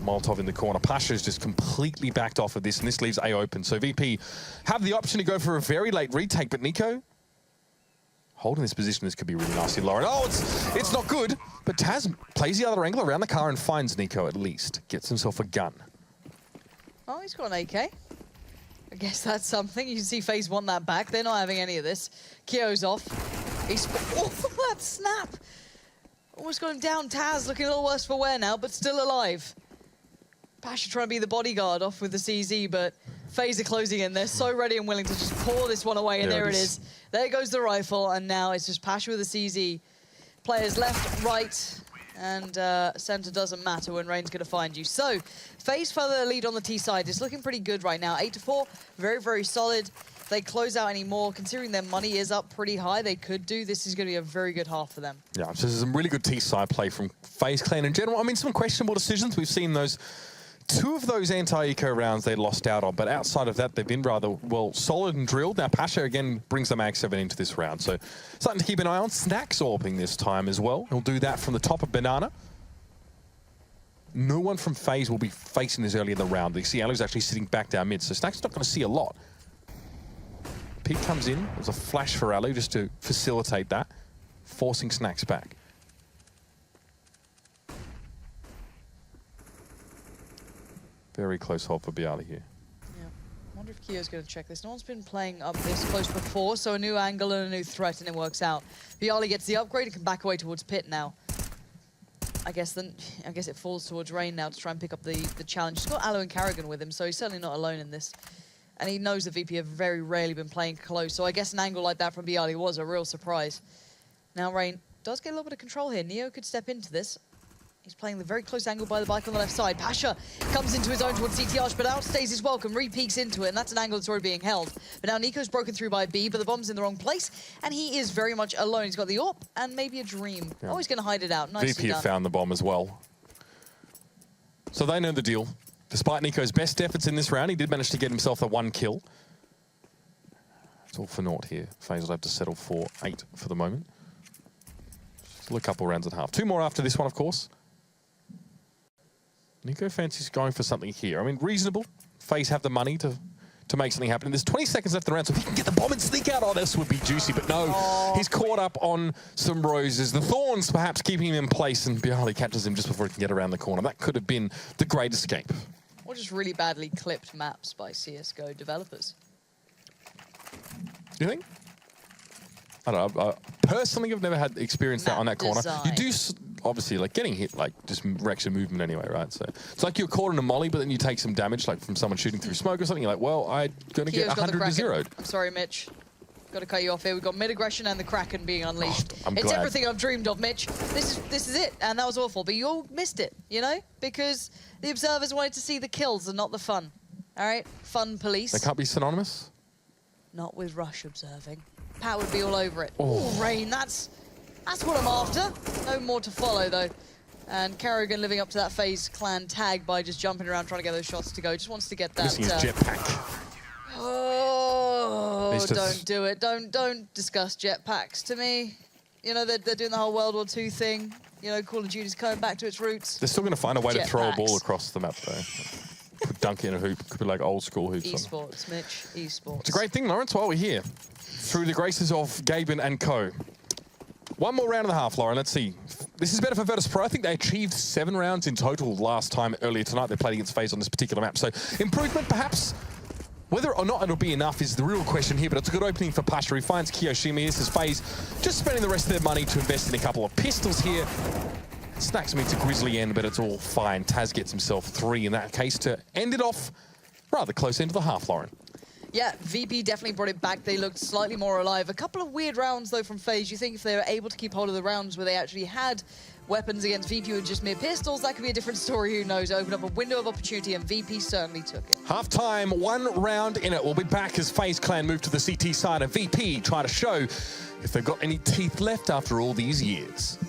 Molotov in the corner. Pasha's just completely backed off of this, and this leaves A open. So VP have the option to go for a very late retake, but Nico holding this position, this could be really nasty. Lauren, oh, it's not good, but Taz plays the other angle around the car and finds Nico at least. Gets himself a gun. Oh, he's got an AK. I guess that's something. You can see FaZe won that back. They're not having any of this. Keo's off. Oh, that snap! Almost got him down. Taz looking a little worse for wear now, but still alive. Pasha trying to be the bodyguard off with the CZ, but FaZe are closing in. They're so ready and willing to just pour this one away, and there it is. There goes the rifle, and now it's just Pasha with the CZ. Players left, right, and center doesn't matter when Rain's going to find you. So, FaZe further lead on the T side. It's looking pretty good right now. 8-4, very, very solid. If they close out any more, considering their money is up pretty high, they could do. This is going to be a very good half for them. Yeah, so there's some really good T side play from FaZe Clan in general. I mean, some questionable decisions. We've seen those. 2 of those anti-eco rounds they lost out on, but outside of that, they've been rather, well, solid and drilled. Now, Pasha, again, brings the Mag 7 into this round, so something to keep an eye on. Snacks orbing this time as well. He'll do that from the top of Banana. No one from FaZe will be facing this early in the round. You see Alu's actually sitting back down mid, so Snacks not going to see a lot. Peak comes in. There's a flash for Alu just to facilitate that, forcing Snacks back. Very close hold for Bialy here. Yeah. I wonder if Keo's going to check this. No one's been playing up this close before, so a new angle and a new threat, and it works out. Bialy gets the upgrade and can back away towards Pit now. I guess it falls towards Rain now to try and pick up the challenge. He's got Alu and Carrigan with him, so he's certainly not alone in this. And he knows the VP have very rarely been playing close, so I guess an angle like that from Bialy was a real surprise. Now Rain does get a little bit of control here. Neo could step into this. He's playing the very close angle by the bike on the left side. Pasha comes into his own towards CTH, but outstays his welcome, re-peeks into it, and that's an angle that's already being held. But now Nico's broken through by B, but the bomb's in the wrong place, and he is very much alone. He's got the AWP and maybe a dream. Yeah. Oh, he's going to hide it out. Nicely VP done. have found the bomb as well. So they know the deal. Despite Nico's best efforts in this round, he did manage to get himself the 1 kill. It's all for naught here. FaZe will have to settle for 8 for the moment. Still a couple rounds at half. 2 more after this one, of course. Nico fancies going for something here. I mean, reasonable. FaZe have the money to make something happen. And there's 20 seconds left in the round, so if he can get the bomb and sneak out, oh, this would be juicy. But no, he's caught up on some roses. The thorns perhaps keeping him in place, and Bialy catches him just before he can get around the corner. That could have been the great escape. Or just really badly clipped maps by CSGO developers. You think? I don't know. Personally, I've never had experience that on that corner. Design. You do, obviously, like getting hit, like just wrecks your movement anyway, right? So it's like you're caught in a molly, but then you take some damage, like from someone shooting through smoke or something. You're like, well, I'm going to get 100 to 0'd. I'm sorry, Mitch. Got to cut you off here. We've got mid-aggression and the Kraken being unleashed. I'm it's glad. everything I've dreamed of, Mitch. This is it, and that was awful. But you all missed it, you know, because the observers wanted to see the kills and not the fun. All right, fun police. They can't be synonymous. Not with Rush observing. Pat would be all over it. Oh, Rain, that's what I'm after. No more to follow, though. And Carrigan living up to that FaZe clan tag by just jumping around trying to get those shots to go. Just wants to get that. Missing his jetpack. Oh, don't do it. Don't discuss jetpacks to me. You know, they're doing the whole World War II thing. You know, Call of Duty's coming back to its roots. They're still going to find a way to throw a ball across the map, though. Could dunk it in a hoop. Could be like old school hoops. Esports, Mitch. Esports. It's a great thing, Lawrence, while we're here. Through the graces of Gaben and co. One more round and a half, Lauren. Let's see. This is better for Virtus.pro. I think they achieved 7 rounds in total last time earlier tonight. They played against FaZe on this particular map. So improvement, perhaps. Whether or not it'll be enough is the real question here, but it's a good opening for Pasha. He finds Kiyoshimi. This is FaZe just spending the rest of their money to invest in a couple of pistols here. Snacks me to Grizzly end, but it's all fine. Taz gets himself 3 in that case to end it off rather close into the half, Lauren. Yeah, VP definitely brought it back. They looked slightly more alive. A couple of weird rounds, though, from FaZe. You think if they were able to keep hold of the rounds where they actually had weapons against VP with just mere pistols, that could be a different story, who knows. Open up a window of opportunity, and VP certainly took it. Half-time, 1 round in it. We'll be back as FaZe Clan move to the CT side, and VP try to show if they've got any teeth left after all these years.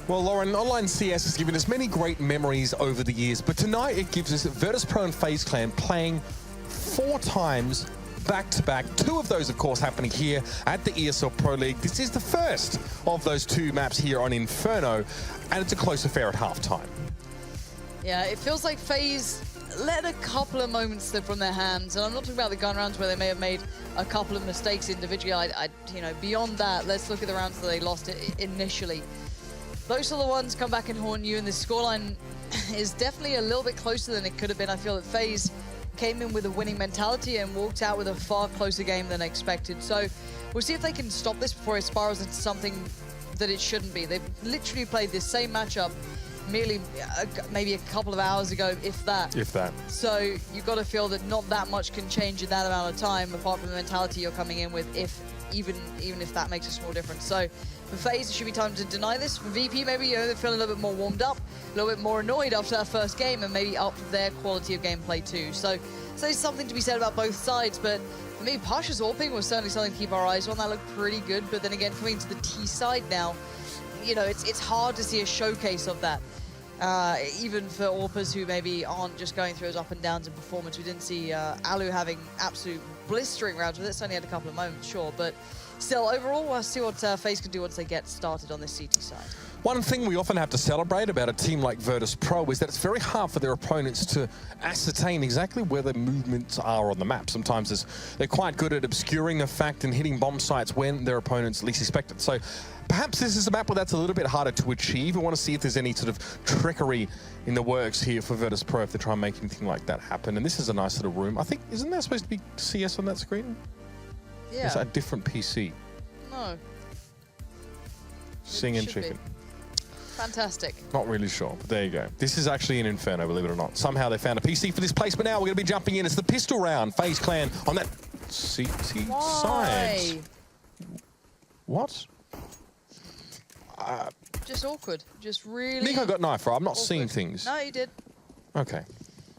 Well, Lauren, online CS has given us many great memories over the years, but tonight it gives us Virtus.pro and FaZe Clan playing 4 times back-to-back. 2 of those, of course, happening here at the ESL Pro League. This is the first of those 2 maps here on Inferno, and it's a close affair at halftime. Yeah, it feels like FaZe let a couple of moments slip from their hands, and I'm not talking about the gun rounds where they may have made a couple of mistakes individually. You know, beyond that, let's look at the rounds that they lost initially. Those are the ones come back and haunt you, and the scoreline is definitely a little bit closer than it could have been. I feel that FaZe came in with a winning mentality and walked out with a far closer game than expected. So we'll see if they can stop this before it spirals into something that it shouldn't be. They've literally played this same matchup merely maybe a couple of hours ago, if that. If that. So you've got to feel that not that much can change in that amount of time, apart from the mentality you're coming in with, even if that makes a small difference. So for FaZe, it should be time to deny this. For VP, maybe they're feeling a little bit more warmed up, a little bit more annoyed after that first game, and maybe up their quality of gameplay too. So there's something to be said about both sides, but for me, Pasha's AWPing was certainly something to keep our eyes on. That looked pretty good, but then again, coming to the T side now, you know, it's hard to see a showcase of that. Even for AWPers who maybe aren't just going through his up and downs in performance. We didn't see Alu having absolute blistering rounds with it. Certainly had a couple of moments, sure, but still, overall, we'll see what FaZe can do once they get started on this CT side. One thing we often have to celebrate about a team like Virtus.pro is that it's very hard for their opponents to ascertain exactly where their movements are on the map. Sometimes they're quite good at obscuring the fact and hitting bomb sites when their opponents least expect it. So perhaps this is a map where that's a little bit harder to achieve. I want to see if there's any sort of trickery in the works here for Virtus.pro if they try and make anything like that happen. And this is a nice little room. I think, isn't there supposed to be CS on that screen? Yeah. Is that a different PC? No. Sing and chicken. Fantastic. Not really sure, but there you go. This is actually an Inferno, believe it or not. Somehow they found a PC for this place, but now we're going to be jumping in. It's the pistol round. FaZe Clan on that CT side. What? Just awkward. Just really Nico got knife, right? I'm not awkward. seeing things. No, you did. Okay.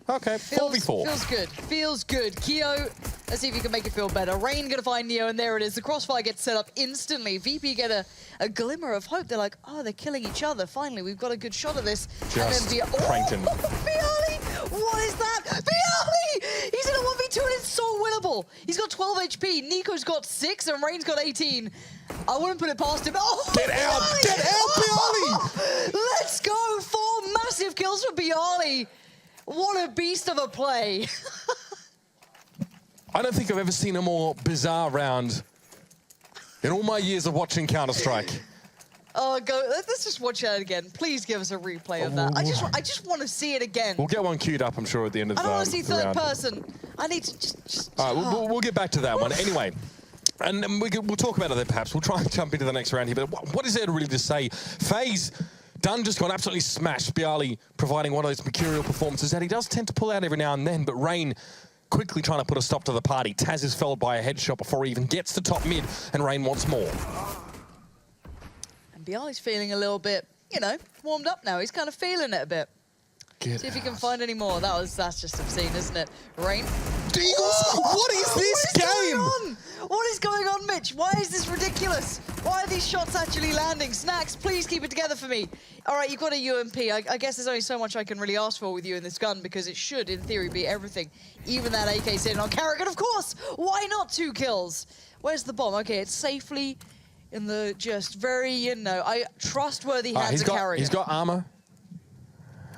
Okay, Feels 4v4. Feels good. Feels good. Keo Let's see if you can make it feel better. Rain gonna find Neo, and there it is. The crossfire gets set up instantly. VP get a glimmer of hope. They're like, oh, they're killing each other. Finally, we've got a good shot of this. Just and then pranked him. Bialy! What is that? Bialy! He's in a 1v2 and it's so winnable. He's got 12 HP. Nico's got 6 and Rain's got 18. I wouldn't put it past him. Oh, Get out! Bialy! Get out, Bialy! Let's go! 4 massive kills for Bialy. What a beast of a play. I don't think I've ever seen a more bizarre round in all my years of watching Counter-Strike. Oh, let's just watch that again. Please give us a replay of that. I just want to see it again. We'll get one queued up, I'm sure, at the end of I the don't want to see the third round. person. I need to just All right, we'll get back to that one. Anyway, and we'll talk about it then, perhaps. We'll try and jump into the next round here. But what is there really to say? FaZe, Dunn just got absolutely smashed. Bialy providing one of those mercurial performances that he does tend to pull out every now and then. But Rain quickly trying to put a stop to the party. Taz is followed by a headshot before he even gets to top mid, and Rain wants more. And Bialy's feeling a little bit, you know, warmed up now. He's kind of feeling it a bit. See if he can find any more. That's just obscene, isn't it? Rain. Deagles, what is this game? What is going on, Mitch? Why is this ridiculous? Why are these shots actually landing? Snacks, please keep it together for me. All right, you've got a UMP. I guess there's only so much I can really ask for with you in this gun because it should, in theory, be everything. Even that AK sitting on Carrick, and of course, why not 2 kills? Where's the bomb? Okay, it's safely in the just very, you know, trustworthy hands of Carrick. He's got armor,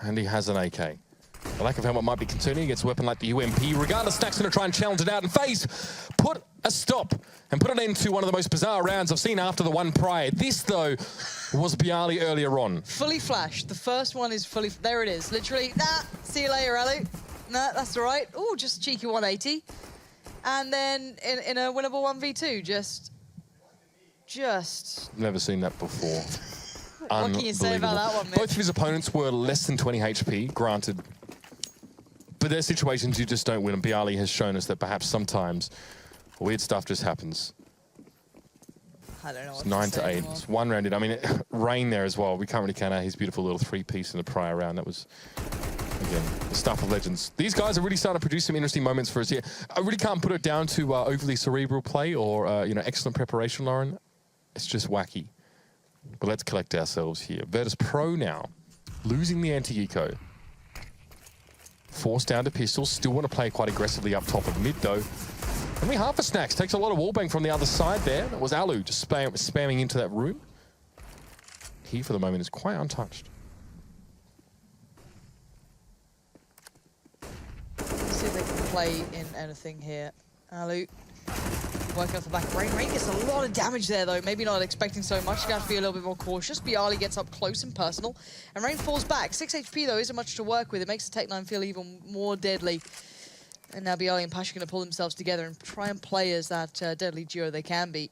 and he has an AK. The lack of helmet might be concerning against a weapon like the UMP. Regardless, Snack's going to try and challenge it out. And FaZe put a stop and put an end to one of the most bizarre rounds I've seen after the one prior. This, though, was Bialy earlier on. Fully flashed. The first one is fully... There it is. Literally, see you later, Ellie. Nah, that's all right. Oh, just a cheeky 180. And then in a winnable 1v2, just... Never seen that before. What can you say about that one, Mitch? Both of his opponents were less than 20 HP, granted. But there are situations you just don't win, and Bialy has shown us that perhaps sometimes weird stuff just happens. I don't know what It's 9 to 8. anymore. It's one rounded. I mean, Rain there as well. We can't really count out his beautiful little 3-piece in the prior round. That was, again, the stuff of legends. These guys are really starting to produce some interesting moments for us here. I really can't put it down to overly cerebral play or, you know, excellent preparation, Lauren. It's just wacky. But let's collect ourselves here. Virtus.pro now, losing the anti-eco. Forced down to pistols, still want to play quite aggressively up top of mid though. Only half a Snacks, takes a lot of wallbang from the other side there. That was Alu just spamming into that room. He for the moment is quite untouched. Let's see if they can play in anything here. Alu. Working off the back of Rain. Rain gets a lot of damage there, though. Maybe not expecting so much. You have to be a little bit more cautious. Bialy gets up close and personal. And Rain falls back. 6 HP, though, isn't much to work with. It makes the Tech-9 feel even more deadly. And now Bialy and Pasha are going to pull themselves together and try and play as that deadly duo they can be.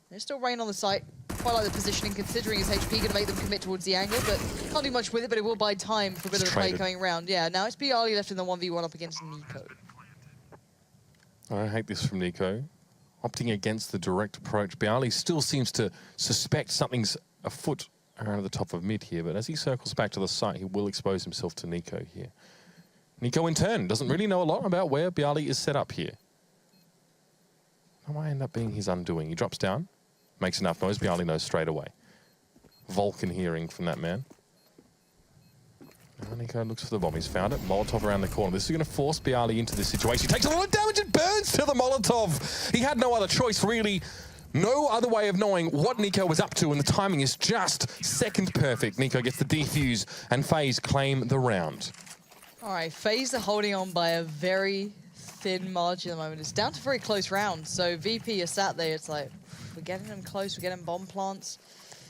There's still Rain on the site. Quite like the positioning, considering his HP going to make them commit towards the angle. But can't do much with it, but it will buy time for a bit of a play coming around. Yeah, now it's Bialy left in the 1v1 up against Nico. I hate this from Nico. Opting against the direct approach. Bialy still seems to suspect something's afoot around the top of mid here, but as he circles back to the site, he will expose himself to Nico here. Nico, in turn, doesn't really know a lot about where Bialy is set up here. That might end up being his undoing. He drops down, makes enough noise. Bialy knows straight away. Vulcan hearing from that man. Now Nico looks for the bomb. He's found it. Molotov around the corner. This is going to force Bialy into this situation. He takes a lot of damage and burns to the Molotov. He had no other choice, really. No other way of knowing what Nico was up to, and the timing is just second perfect. Nico gets the defuse, and FaZe claim the round. All right, FaZe are holding on by a very thin margin at the moment. It's down to very close rounds, so VP is sat there. It's like, we're getting them close, we're getting bomb plants.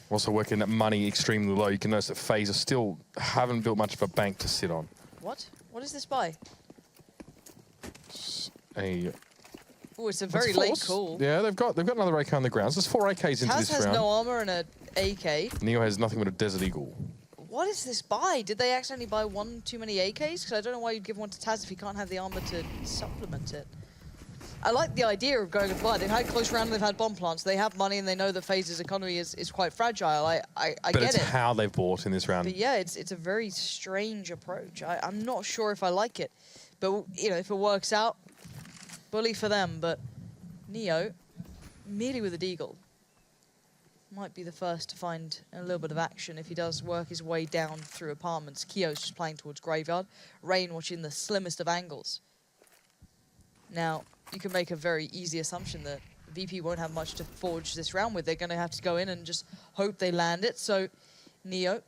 Also working that money extremely low. You can notice that FaZe are still haven't built much of a bank to sit on. What? What is this by? Oh, it's a very late call. Yeah, they've got another AK on the ground. So there's 4 AKs into this round. Taz has no armor and an AK. Neo has nothing but a Desert Eagle. What is this buy? Did they accidentally buy one too many AKs? Because I don't know why you'd give one to Taz if he can't have the armor to supplement it. I like the idea of going to buy. They've had close round, they've had bomb plants. They have money and they know that FaZe's economy is quite fragile. I but get it. But it's how they've bought in this round. But yeah, it's a very strange approach. I'm not sure if I like it. But, you know, if it works out, bully for them, but Neo, merely with a deagle, might be the first to find a little bit of action if he does work his way down through apartments. Kyo's just playing towards Graveyard. Rain watching the slimmest of angles. Now, you can make a very easy assumption that VP won't have much to forge this round with. They're going to have to go in and just hope they land it. So, Neo,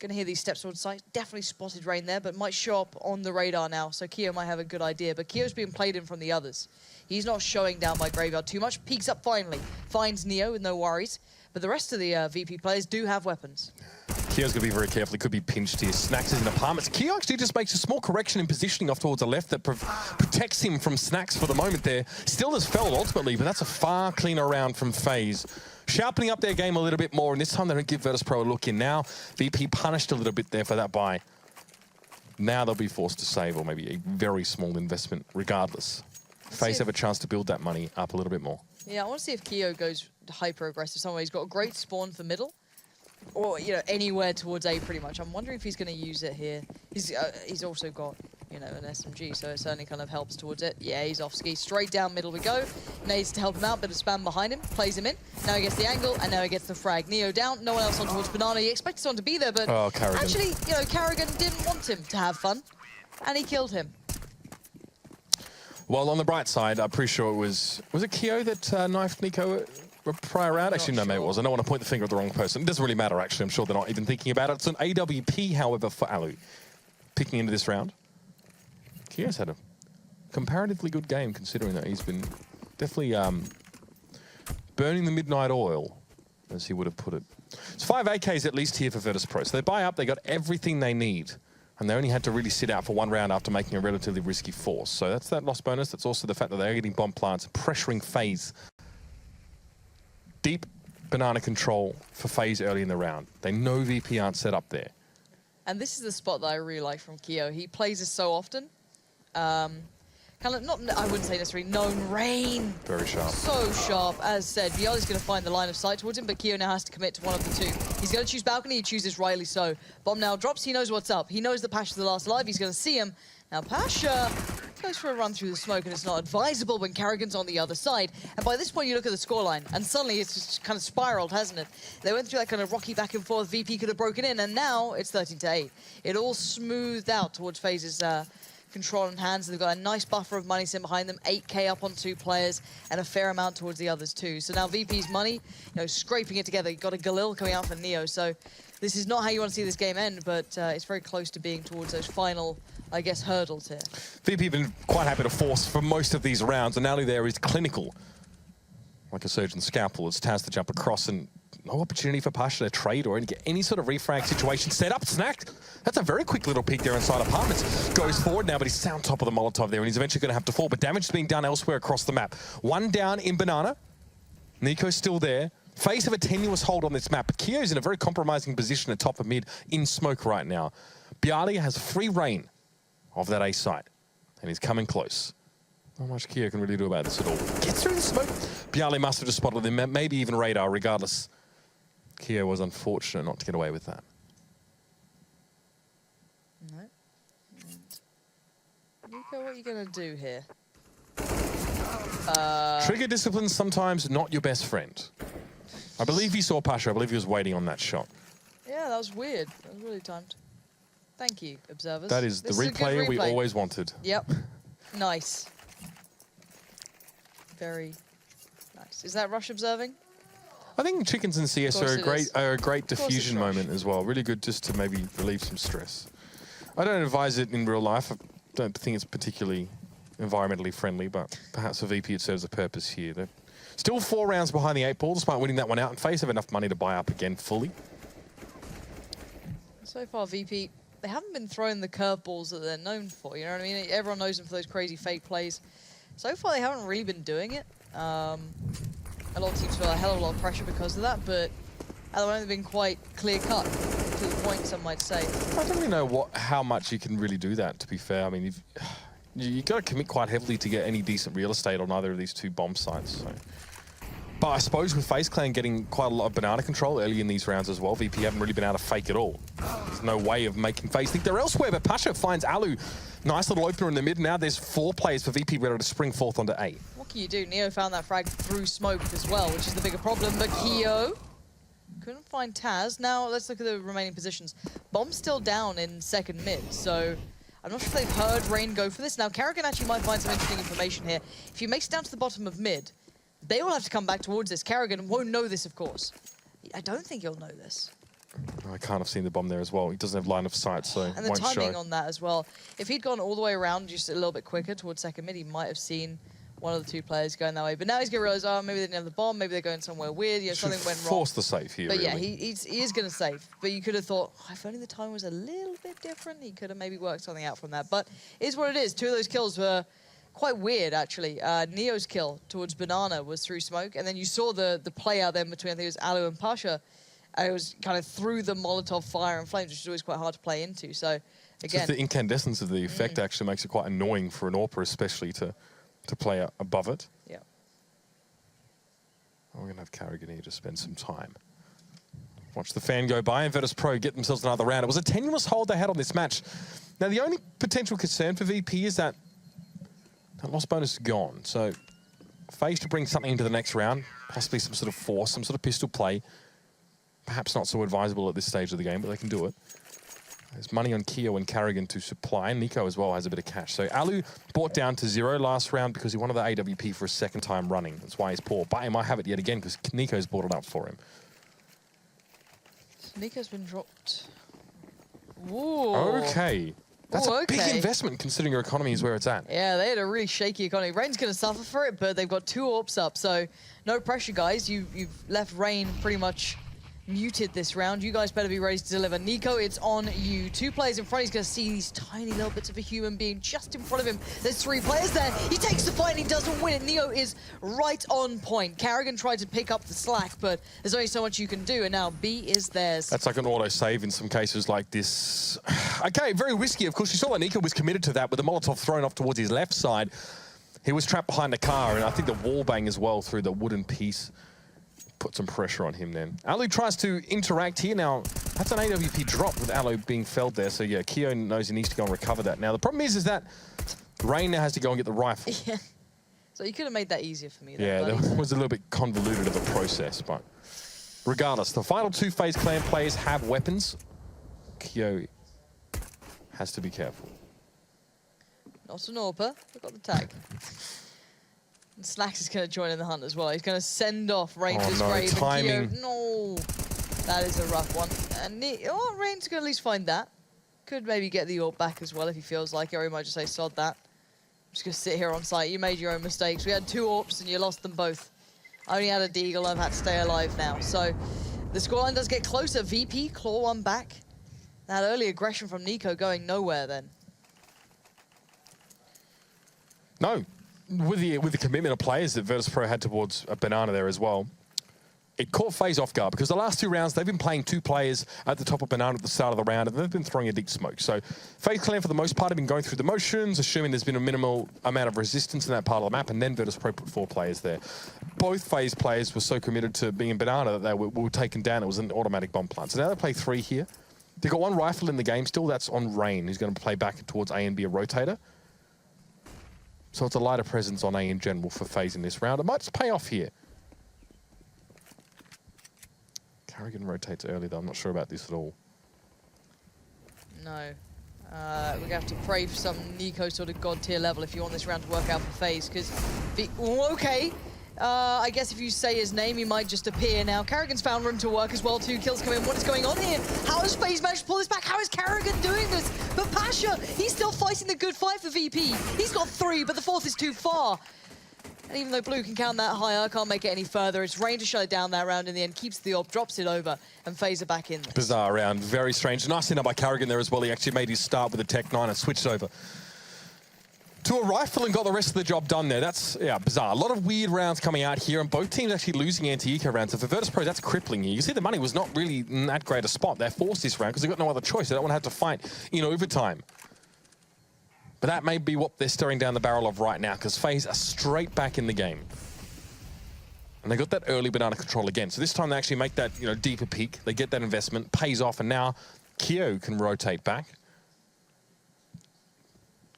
going to hear these steps towards site. Definitely spotted Rain there, but might show up on the radar now. So Kyo might have a good idea. But Kyo's being played in from the others. He's not showing down by Graveyard too much. Peeks up finally. Finds Neo with no worries. But the rest of the VP players do have weapons. Kyo's going to be very careful. He could be pinched here. Snacks is in apartments. Kyo actually just makes a small correction in positioning off towards the left that protects him from Snacks for the moment there. Still has fell ultimately, but that's a far cleaner round from FaZe. Sharpening up their game a little bit more, and this time they don't give Virtus.pro a look in. Now, VP punished a little bit there for that buy. Now they'll be forced to save, or maybe a very small investment regardless. FaZe have a chance to build that money up a little bit more. Yeah, I want to see if Kyo goes hyper-aggressive somewhere. He's got a great spawn for middle. Or, you know, anywhere towards A pretty much. I'm wondering if he's going to use it here. He's also got, you know, an SMG, so it certainly kind of helps towards it. Yeah, he's off ski. Straight down middle we go. Nades to help him out, bit of spam behind him. Plays him in. Now he gets the angle, and now he gets the frag. Neo down, no one else on towards Banana. He expected someone to be there, but actually, you know, Carrigan didn't want him to have fun, and he killed him. Well, on the bright side, I'm pretty sure it was it Kyo that knifed Nico prior round? Actually, no, maybe it was. I don't want to point the finger at the wrong person. It doesn't really matter, actually. I'm sure they're not even thinking about it. It's an AWP, however, for Alu. Picking into this round. Kyo's had a comparatively good game, considering that he's been definitely burning the midnight oil, as he would have put it. It's 5 AKs at least here for Virtus.pro. So they buy up, they got everything they need. And they only had to really sit out for one round after making a relatively risky force. So that's that loss bonus. That's also the fact that they're getting bomb plants, pressuring FaZe. Deep banana control for FaZe early in the round. They know VP aren't set up there. And this is the spot that I really like from Kyo. He plays this so often. Kind of, not, I wouldn't say necessarily known Rain. Very sharp. So sharp. As said, Viali's going to find the line of sight towards him, but Kyo now has to commit to one of the two. He's going to choose balcony, he chooses rightly so. Bomb now drops, he knows what's up. He knows that Pasha's the last alive, he's going to see him. Now Pasha goes for a run through the smoke, and it's not advisable when Carrigan's on the other side. And by this point, you look at the scoreline, and suddenly it's just kind of spiraled, hasn't it? They went through that kind of rocky back and forth. VP could have broken in, and now it's 13-8. It all smoothed out towards FaZe's control in hands. They've got a nice buffer of money sitting behind them, 8K up on 2 players, and a fair amount towards the others too. So now VP's money, you know, scraping it together. You've got a Galil coming out for Neo, so this is not how you want to see this game end, but it's very close to being towards those final, I guess, hurdles here. VP have been quite happy to force for most of these rounds, and now there is clinical. Like a surgeon scalpel, it's Taz to jump across, and no opportunity for Pasha to trade or get any sort of refrag situation set up. Snack. That's a very quick little peek there inside apartments. Goes forward now, but he's on top of the Molotov there, and he's eventually going to have to fall. But damage is being done elsewhere across the map. One down in Banana. Nico's still there. FaZe have a tenuous hold on this map, but Kyo's in a very compromising position at top of mid in smoke right now. Bialy has free reign of that A site, and he's coming close. Not much Kyo can really do about this at all. Gets through the smoke. Bialy must have just spotted him, maybe even radar, regardless. Kyo was unfortunate not to get away with that. No. Nico, what are you going to do here? Trigger discipline's sometimes not your best friend. I believe he saw Pasha. I believe he was waiting on that shot. Yeah, that was weird. That was really timed. Thank you, observers. That is the replay we always wanted. Yep. Nice. Very nice. Is that Rush observing? I think chickens and CS are a great diffusion moment as well. Really good just to maybe relieve some stress. I don't advise it in real life. I don't think it's particularly environmentally friendly, but perhaps for VP it serves a purpose here. They're still 4 rounds behind the 8 ball, despite winning that one out, and FaZe have enough money to buy up again fully. So far, VP, they haven't been throwing the curveballs that they're known for, you know what I mean? Everyone knows them for those crazy fake plays. So far, they haven't really been doing it. A lot of teams feel a hell of a lot of pressure because of that, but at the moment they've been quite clear-cut, to the point, some might say. I don't really know how much you can really do that, to be fair. I mean, you've got to commit quite heavily to get any decent real estate on either of these 2 bomb sites. So. But I suppose with FaZe Clan getting quite a lot of banana control early in these rounds as well, VP haven't really been able to fake at all. There's no way of making FaZe think they're elsewhere, but Pasha finds Alu. Nice little opener in the mid. Now there's 4 players for VP ready to spring forth onto A. What can you do? Neo found that frag through smoke as well, which is the bigger problem. But Keo couldn't find Taz. Now let's look at the remaining positions. Bomb's still down in second mid, so I'm not sure if they've heard Rain go for this. Now Karrigan actually might find some interesting information here. If he makes it down to the bottom of mid, they will have to come back towards this. Karrigan won't know this, of course. I don't think he'll know this. I can't have seen the bomb there as well. He doesn't have line of sight, so And the won't timing show. on that as well. If he'd gone all the way around just a little bit quicker towards second mid, he might have seen one of the 2 players going that way. But now he's going to realize, oh, maybe they didn't have the bomb, maybe they're going somewhere weird, you know, something went wrong. Force the save here, But really. yeah, he is going to save. But you could have thought, oh, if only the time was a little bit different, he could have maybe worked something out from that. But it is what it is. 2 of those kills were quite weird, actually. Neo's kill towards Banana was through smoke, and then you saw the play out then between, I think it was Alu and Pasha. It was kind of through the Molotov fire and flames, which is always quite hard to play into. So, again, Just the incandescence of the effect actually makes it quite annoying for an AWPer, especially to play above it. yeah. We're going to have Karrigan here to spend some time. Watch the fan go by and Virtus.pro get themselves another round. It was a tenuous hold they had on this match. Now, the only potential concern for VP is that lost bonus is gone. So, FaZe to bring something into the next round, possibly some sort of force, some sort of pistol play. Perhaps not so advisable at this stage of the game, but they can do it. There's money on Keo and Karrigan to supply. Nico as well has a bit of cash. So Alu brought down to 0 last round because he wanted the AWP for a 2nd time running. That's why he's poor. But he might have it yet again because Nico's brought it up for him. Nico's been dropped. Ooh. Okay. That's Ooh, a big okay. investment considering your economy is where it's at. Yeah, they had a really shaky economy. Rain's going to suffer for it, but they've got 2 AWPs up, so no pressure, guys. You've left Rain pretty much muted this round. You guys better be ready to deliver. Nico, it's on you. 2 players in front. He's going to see these tiny little bits of a human being just in front of him. There's 3 players there. He takes the fight and he doesn't win it. Neo is right on point. Karrigan tried to pick up the slack, but there's only so much you can do, and now B is theirs. That's like an auto-save in some cases like this. Okay, very risky. Of course, you saw that Nico was committed to that with the Molotov thrown off towards his left side. He was trapped behind the car, and I think the wall bang as well through the wooden piece put some pressure on him then. Alu tries to interact here. Now, that's an AWP drop with Alu being felled there. So yeah, Keo knows he needs to go and recover that. Now, the problem is that Rain now has to go and get the rifle. Yeah. So you could have made that easier for me. Yeah, buddy. that was a little bit convoluted of a process, but regardless, the final 2 FaZe Clan players have weapons. Keo has to be careful. Not an AWPer. We've got the tag. And Slacks is going to join in the hunt as well. He's going to send off Rain to his no, grave. timing. And Keo, no, that is a rough one. And Rain's going to at least find that. Could maybe get the AWP back as well if he feels like it, or he might just say, sod that. I'm just going to sit here on site. You made your own mistakes. We had 2 AWPs and you lost them both. I only had a deagle. I've had to stay alive now. So the scoreline does get closer. VP, claw 1 back. That early aggression from Nico going nowhere then. No, with the commitment of players that Virtus.pro had towards a Banana there as well, it caught FaZe off guard because the last 2 rounds, they've been playing 2 players at the top of Banana at the start of the round, and they've been throwing a deep smoke. So FaZe Clan, for the most part, have been going through the motions, assuming there's been a minimal amount of resistance in that part of the map, and then Virtus.pro put 4 players there. Both FaZe players were so committed to being in Banana that they were taken down. It was an automatic bomb plant. So now they play 3 here. They've got 1 rifle in the game still. That's on Rain, who's going to play back towards A and be a rotator. So it's a lighter presence on A in general for FaZe in this round. It might just pay off here. Karrigan rotates early, though. I'm not sure about this at all. No. We're going to have to pray for some Nico sort of god tier level if you want this round to work out for FaZe, because... okay. I guess if you say his name, he might just appear now. Karrigan's found room to work as well. 2 kills come in. What is going on here? How has FaZe managed to pull this back? How is Karrigan doing this? But Pasha, he's still fighting the good fight for VP. He's got 3, but the 4th is too far. And even though Blue can count that higher, I can't make it any further. It's Rain to shut it down that round in the end, keeps the AWP, drops it over, and FaZe are back in this. Bizarre round, very strange. Nice enough by Karrigan there as well. He actually made his start with a Tech 9 and switched over to a rifle and got the rest of the job done there. That's, yeah, bizarre. A lot of weird rounds coming out here, and both teams actually losing anti-eco rounds. So for Virtus.pro, that's crippling here. You see the money was not really in that great a spot. They're forced this round because they've got no other choice. They don't want to have to fight in overtime. But that may be what they're staring down the barrel of right now, because FaZe are straight back in the game. And they got that early banana control again. So this time they actually make that, deeper peak. They get that investment, pays off, and now Kyo can rotate back.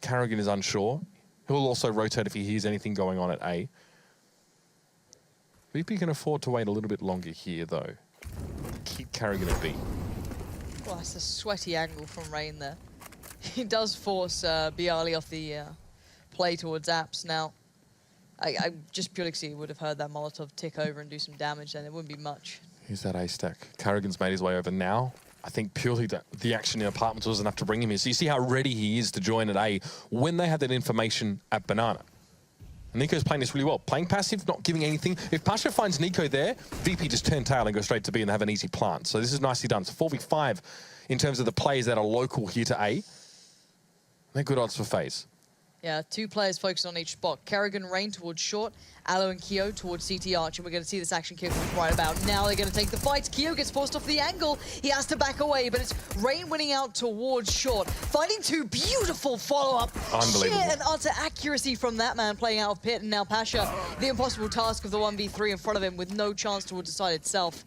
Carrigan is unsure. He'll also rotate if he hears anything going on at A. VP can afford to wait a little bit longer here, though. Keep Carrigan at B. Well, that's a sweaty angle from Rain there. He does force Bialy off the play towards Apps. Now, I just purely because he would have heard that Molotov tick over and do some damage, then it wouldn't be much. Here's that A stack. Carrigan's made his way over now. I think purely the action in apartments was enough to bring him here. So you see how ready he is to join at A when they had that information at Banana. And Nico's playing this really well. Playing passive, not giving anything. If Pasha finds Nico there, VP just turn tail and go straight to B and have an easy plant. So this is nicely done. It's 4v5 in terms of the players that are local here to A. They're good odds for FaZe. Yeah, 2 players focused on each spot. Carrigan, Rain towards short, Aloe and Kyo towards CT Arch, and we're going to see this action kick off right about now. They're going to take the fight. Kyo gets forced off the angle. He has to back away, but it's Rain winning out towards short. Finding 2 beautiful follow-up. Unbelievable. Sheer and utter accuracy from that man playing out of pit, and now Pasha, the impossible task of the 1v3 in front of him with no chance to decide itself.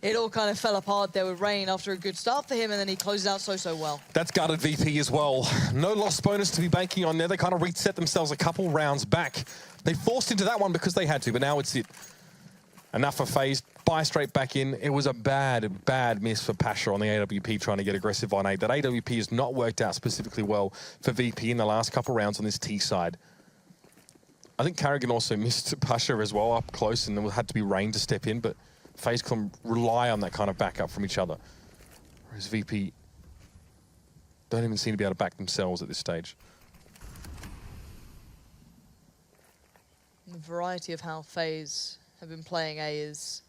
It all kind of fell apart there with Rain after a good start for him, and then he closes out so well. That's guarded VP as well. No loss bonus to be banking on there. They kind of reset themselves a couple rounds back. They forced into that one because they had to, but now it's it. Enough for FaZe. Buy straight back in. It was a bad miss for Pasha on the AWP trying to get aggressive on A. That AWP has not worked out specifically well for VP in the last couple rounds on this T side. I think Carrigan also missed Pasha as well up close, and there had to be Rain to step in, but FaZe can rely on that kind of backup from each other. Whereas VP don't even seem to be able to back themselves at this stage. The variety of how FaZe have been playing A is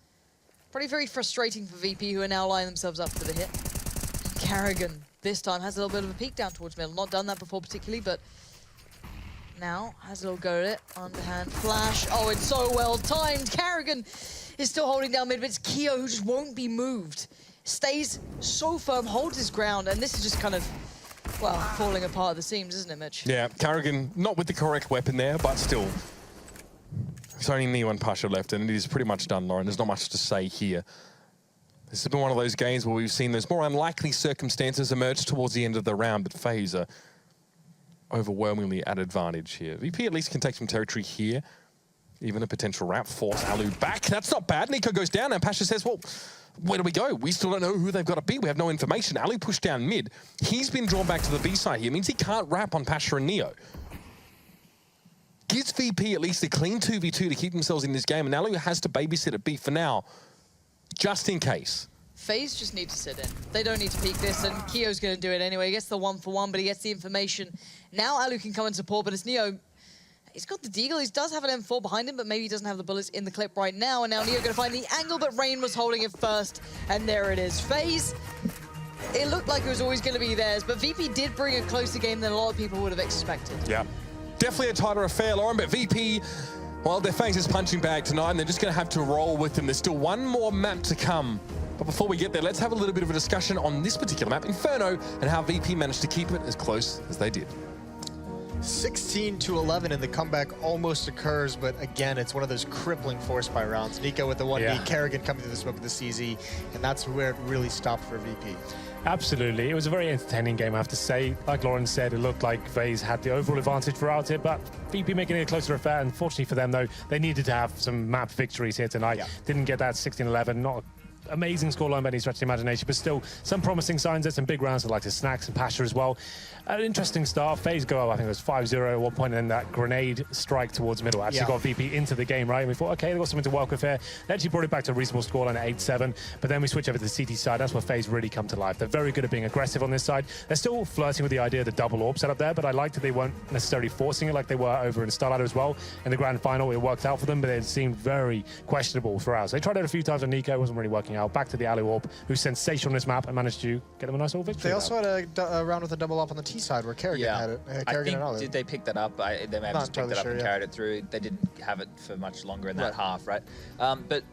probably very frustrating for VP, who are now lining themselves up for the hit. Carrigan, this time, has a little bit of a peek down towards middle. Not done that before particularly, but now has a little go at it. Underhand flash. Oh, it's so well timed. Carrigan is still holding down mid, but it's Kyo who just won't be moved. Stays so firm, holds his ground, and this is just kind of, well, falling apart at the seams, isn't it, Mitch? Yeah, Carrigan not with the correct weapon there, but still. There's only me one Pasha left, and it is pretty much done, Lauren. There's not much to say here. This has been one of those games where we've seen those more unlikely circumstances emerge towards the end of the round, but FaZe are overwhelmingly at advantage here. VP at least can take some territory here. Even a potential wrap, force Alu back. That's not bad. Nico goes down and Pasha says, well, where do we go? We still don't know who they've got to beat. We have no information. Alu pushed down mid. He's been drawn back to the B side here. It means he can't wrap on Pasha and Neo. Gives VP at least a clean 2v2 to keep themselves in this game, and Alu has to babysit at B for now, just in case. FaZe just need to sit in. They don't need to peek this, and Kyo's going to do it anyway. He gets the 1-for-1, but he gets the information. Now Alu can come and support, but it's Neo. He's got the deagle. He does have an M4 behind him, but maybe he doesn't have the bullets in the clip right now. And now Neo going to find the angle, but Rain was holding it first. And there it is. FaZe, it looked like it was always going to be theirs, but VP did bring a closer game than a lot of people would have expected. Yeah. Definitely a tighter affair, Lauren, but VP, well, their FaZe's punching bag tonight, and they're just going to have to roll with them. There's still one more map to come. But before we get there, let's have a little bit of a discussion on this particular map, Inferno, and how VP managed to keep it as close as they did. 16-11, and the comeback almost occurs, but again, it's one of those crippling force by rounds. Nico with the 1v, Carrigan coming through the smoke with the CZ, and that's where it really stopped for VP. Absolutely. It was a very entertaining game, I have to say. Like Lauren said, it looked like FaZe had the overall advantage throughout it, but VP making it a closer affair. Unfortunately for them, though, they needed to have some map victories here tonight. Yeah. Didn't get that 16-11, not amazing scoreline by any stretch of the imagination, but still some promising signs. There's some big rounds like the Snacks and Pasha as well. An interesting start. FaZe go up, I think it was 5-0 at one point, and then that grenade strike towards middle actually got VP into the game, right? And we thought, okay, they've got something to work with here. They actually brought it back to a reasonable scoreline at 8-7, but then we switch over to the CT side. That's where FaZe really come to life. They're very good at being aggressive on this side. They're still flirting with the idea of the double orb setup there, but I liked that they weren't necessarily forcing it like they were over in Starlight as well. In the grand final, it worked out for them, but it seemed very questionable throughout. So they tried it a few times on Nico, it wasn't really working out. Back to the Alu orb, who's sensational on this map and managed to get them a nice little victory. They also had a round with a double up on the T side where Carrigan had it. Carrigan I think, did they pick that up? They may have just picked it up and carried it through. They didn't have it for much longer in that half, right? But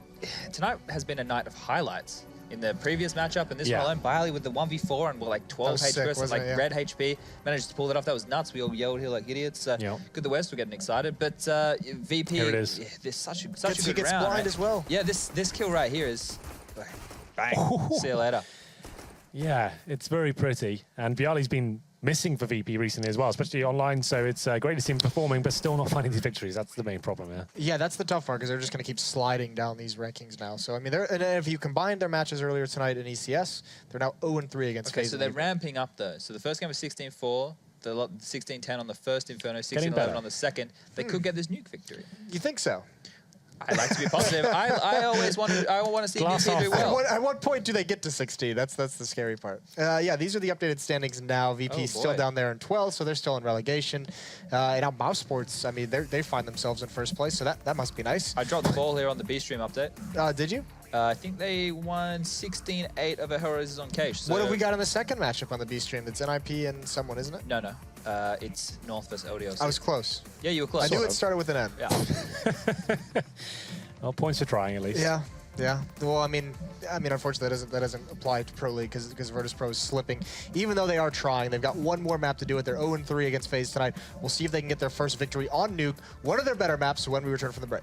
tonight has been a night of highlights. in the previous matchup, and this Yeah. one alone, Biley with the 1v4 and we're like 12 was HP sick, versus wasn't like it? Yeah. red HP. Managed to pull it off. That was nuts. We all yelled here like idiots. Yeah. Good the West, we're getting excited. But VP, Here it is. yeah, there's such a He good gets round. blind right? as well. Yeah, this kill right here is like, bang. See you later. Yeah, it's very pretty. And Bialy's been missing for VP recently as well, especially online. So it's great to see him performing, but still not finding these victories. That's the main problem, yeah. Yeah, that's the tough part because they're just going to keep sliding down these rankings now. So, I mean, and if you combine their matches earlier tonight in ECS, they're now 0-3 against Okay, FaZe. so they're ramping up though. So the first game was 16-4, the 16-10 on the first Inferno, Getting 16-11 better. on the second. They could get this nuke victory. You think so? I like to be positive. I always want to see Glass VP do half full. well. At what point do they get to 16? That's the scary part. Yeah, these are the updated standings now. VP Oh, still boy. down there in 12, so they're still in relegation. And now Mouse Sports, I mean, they find themselves in first place, so that must be nice. I dropped the ball here on the B stream update. Did you? I think they won 16-8 over Heroes on Cage. So What have we got in the second matchup on the B stream? It's NIP and someone, isn't it? No. It's North versus LDOC. I was close. Yeah, you were close. I knew it started with an N. Yeah. Well, points for trying at least. Yeah, yeah. Well, I mean, unfortunately, that doesn't apply to Pro League because Virtus.pro is slipping. Even though they are trying, they've got one more map to do it. They're 0-3 against FaZe tonight. We'll see if they can get their first victory on Nuke, one of their better maps when we return from the break.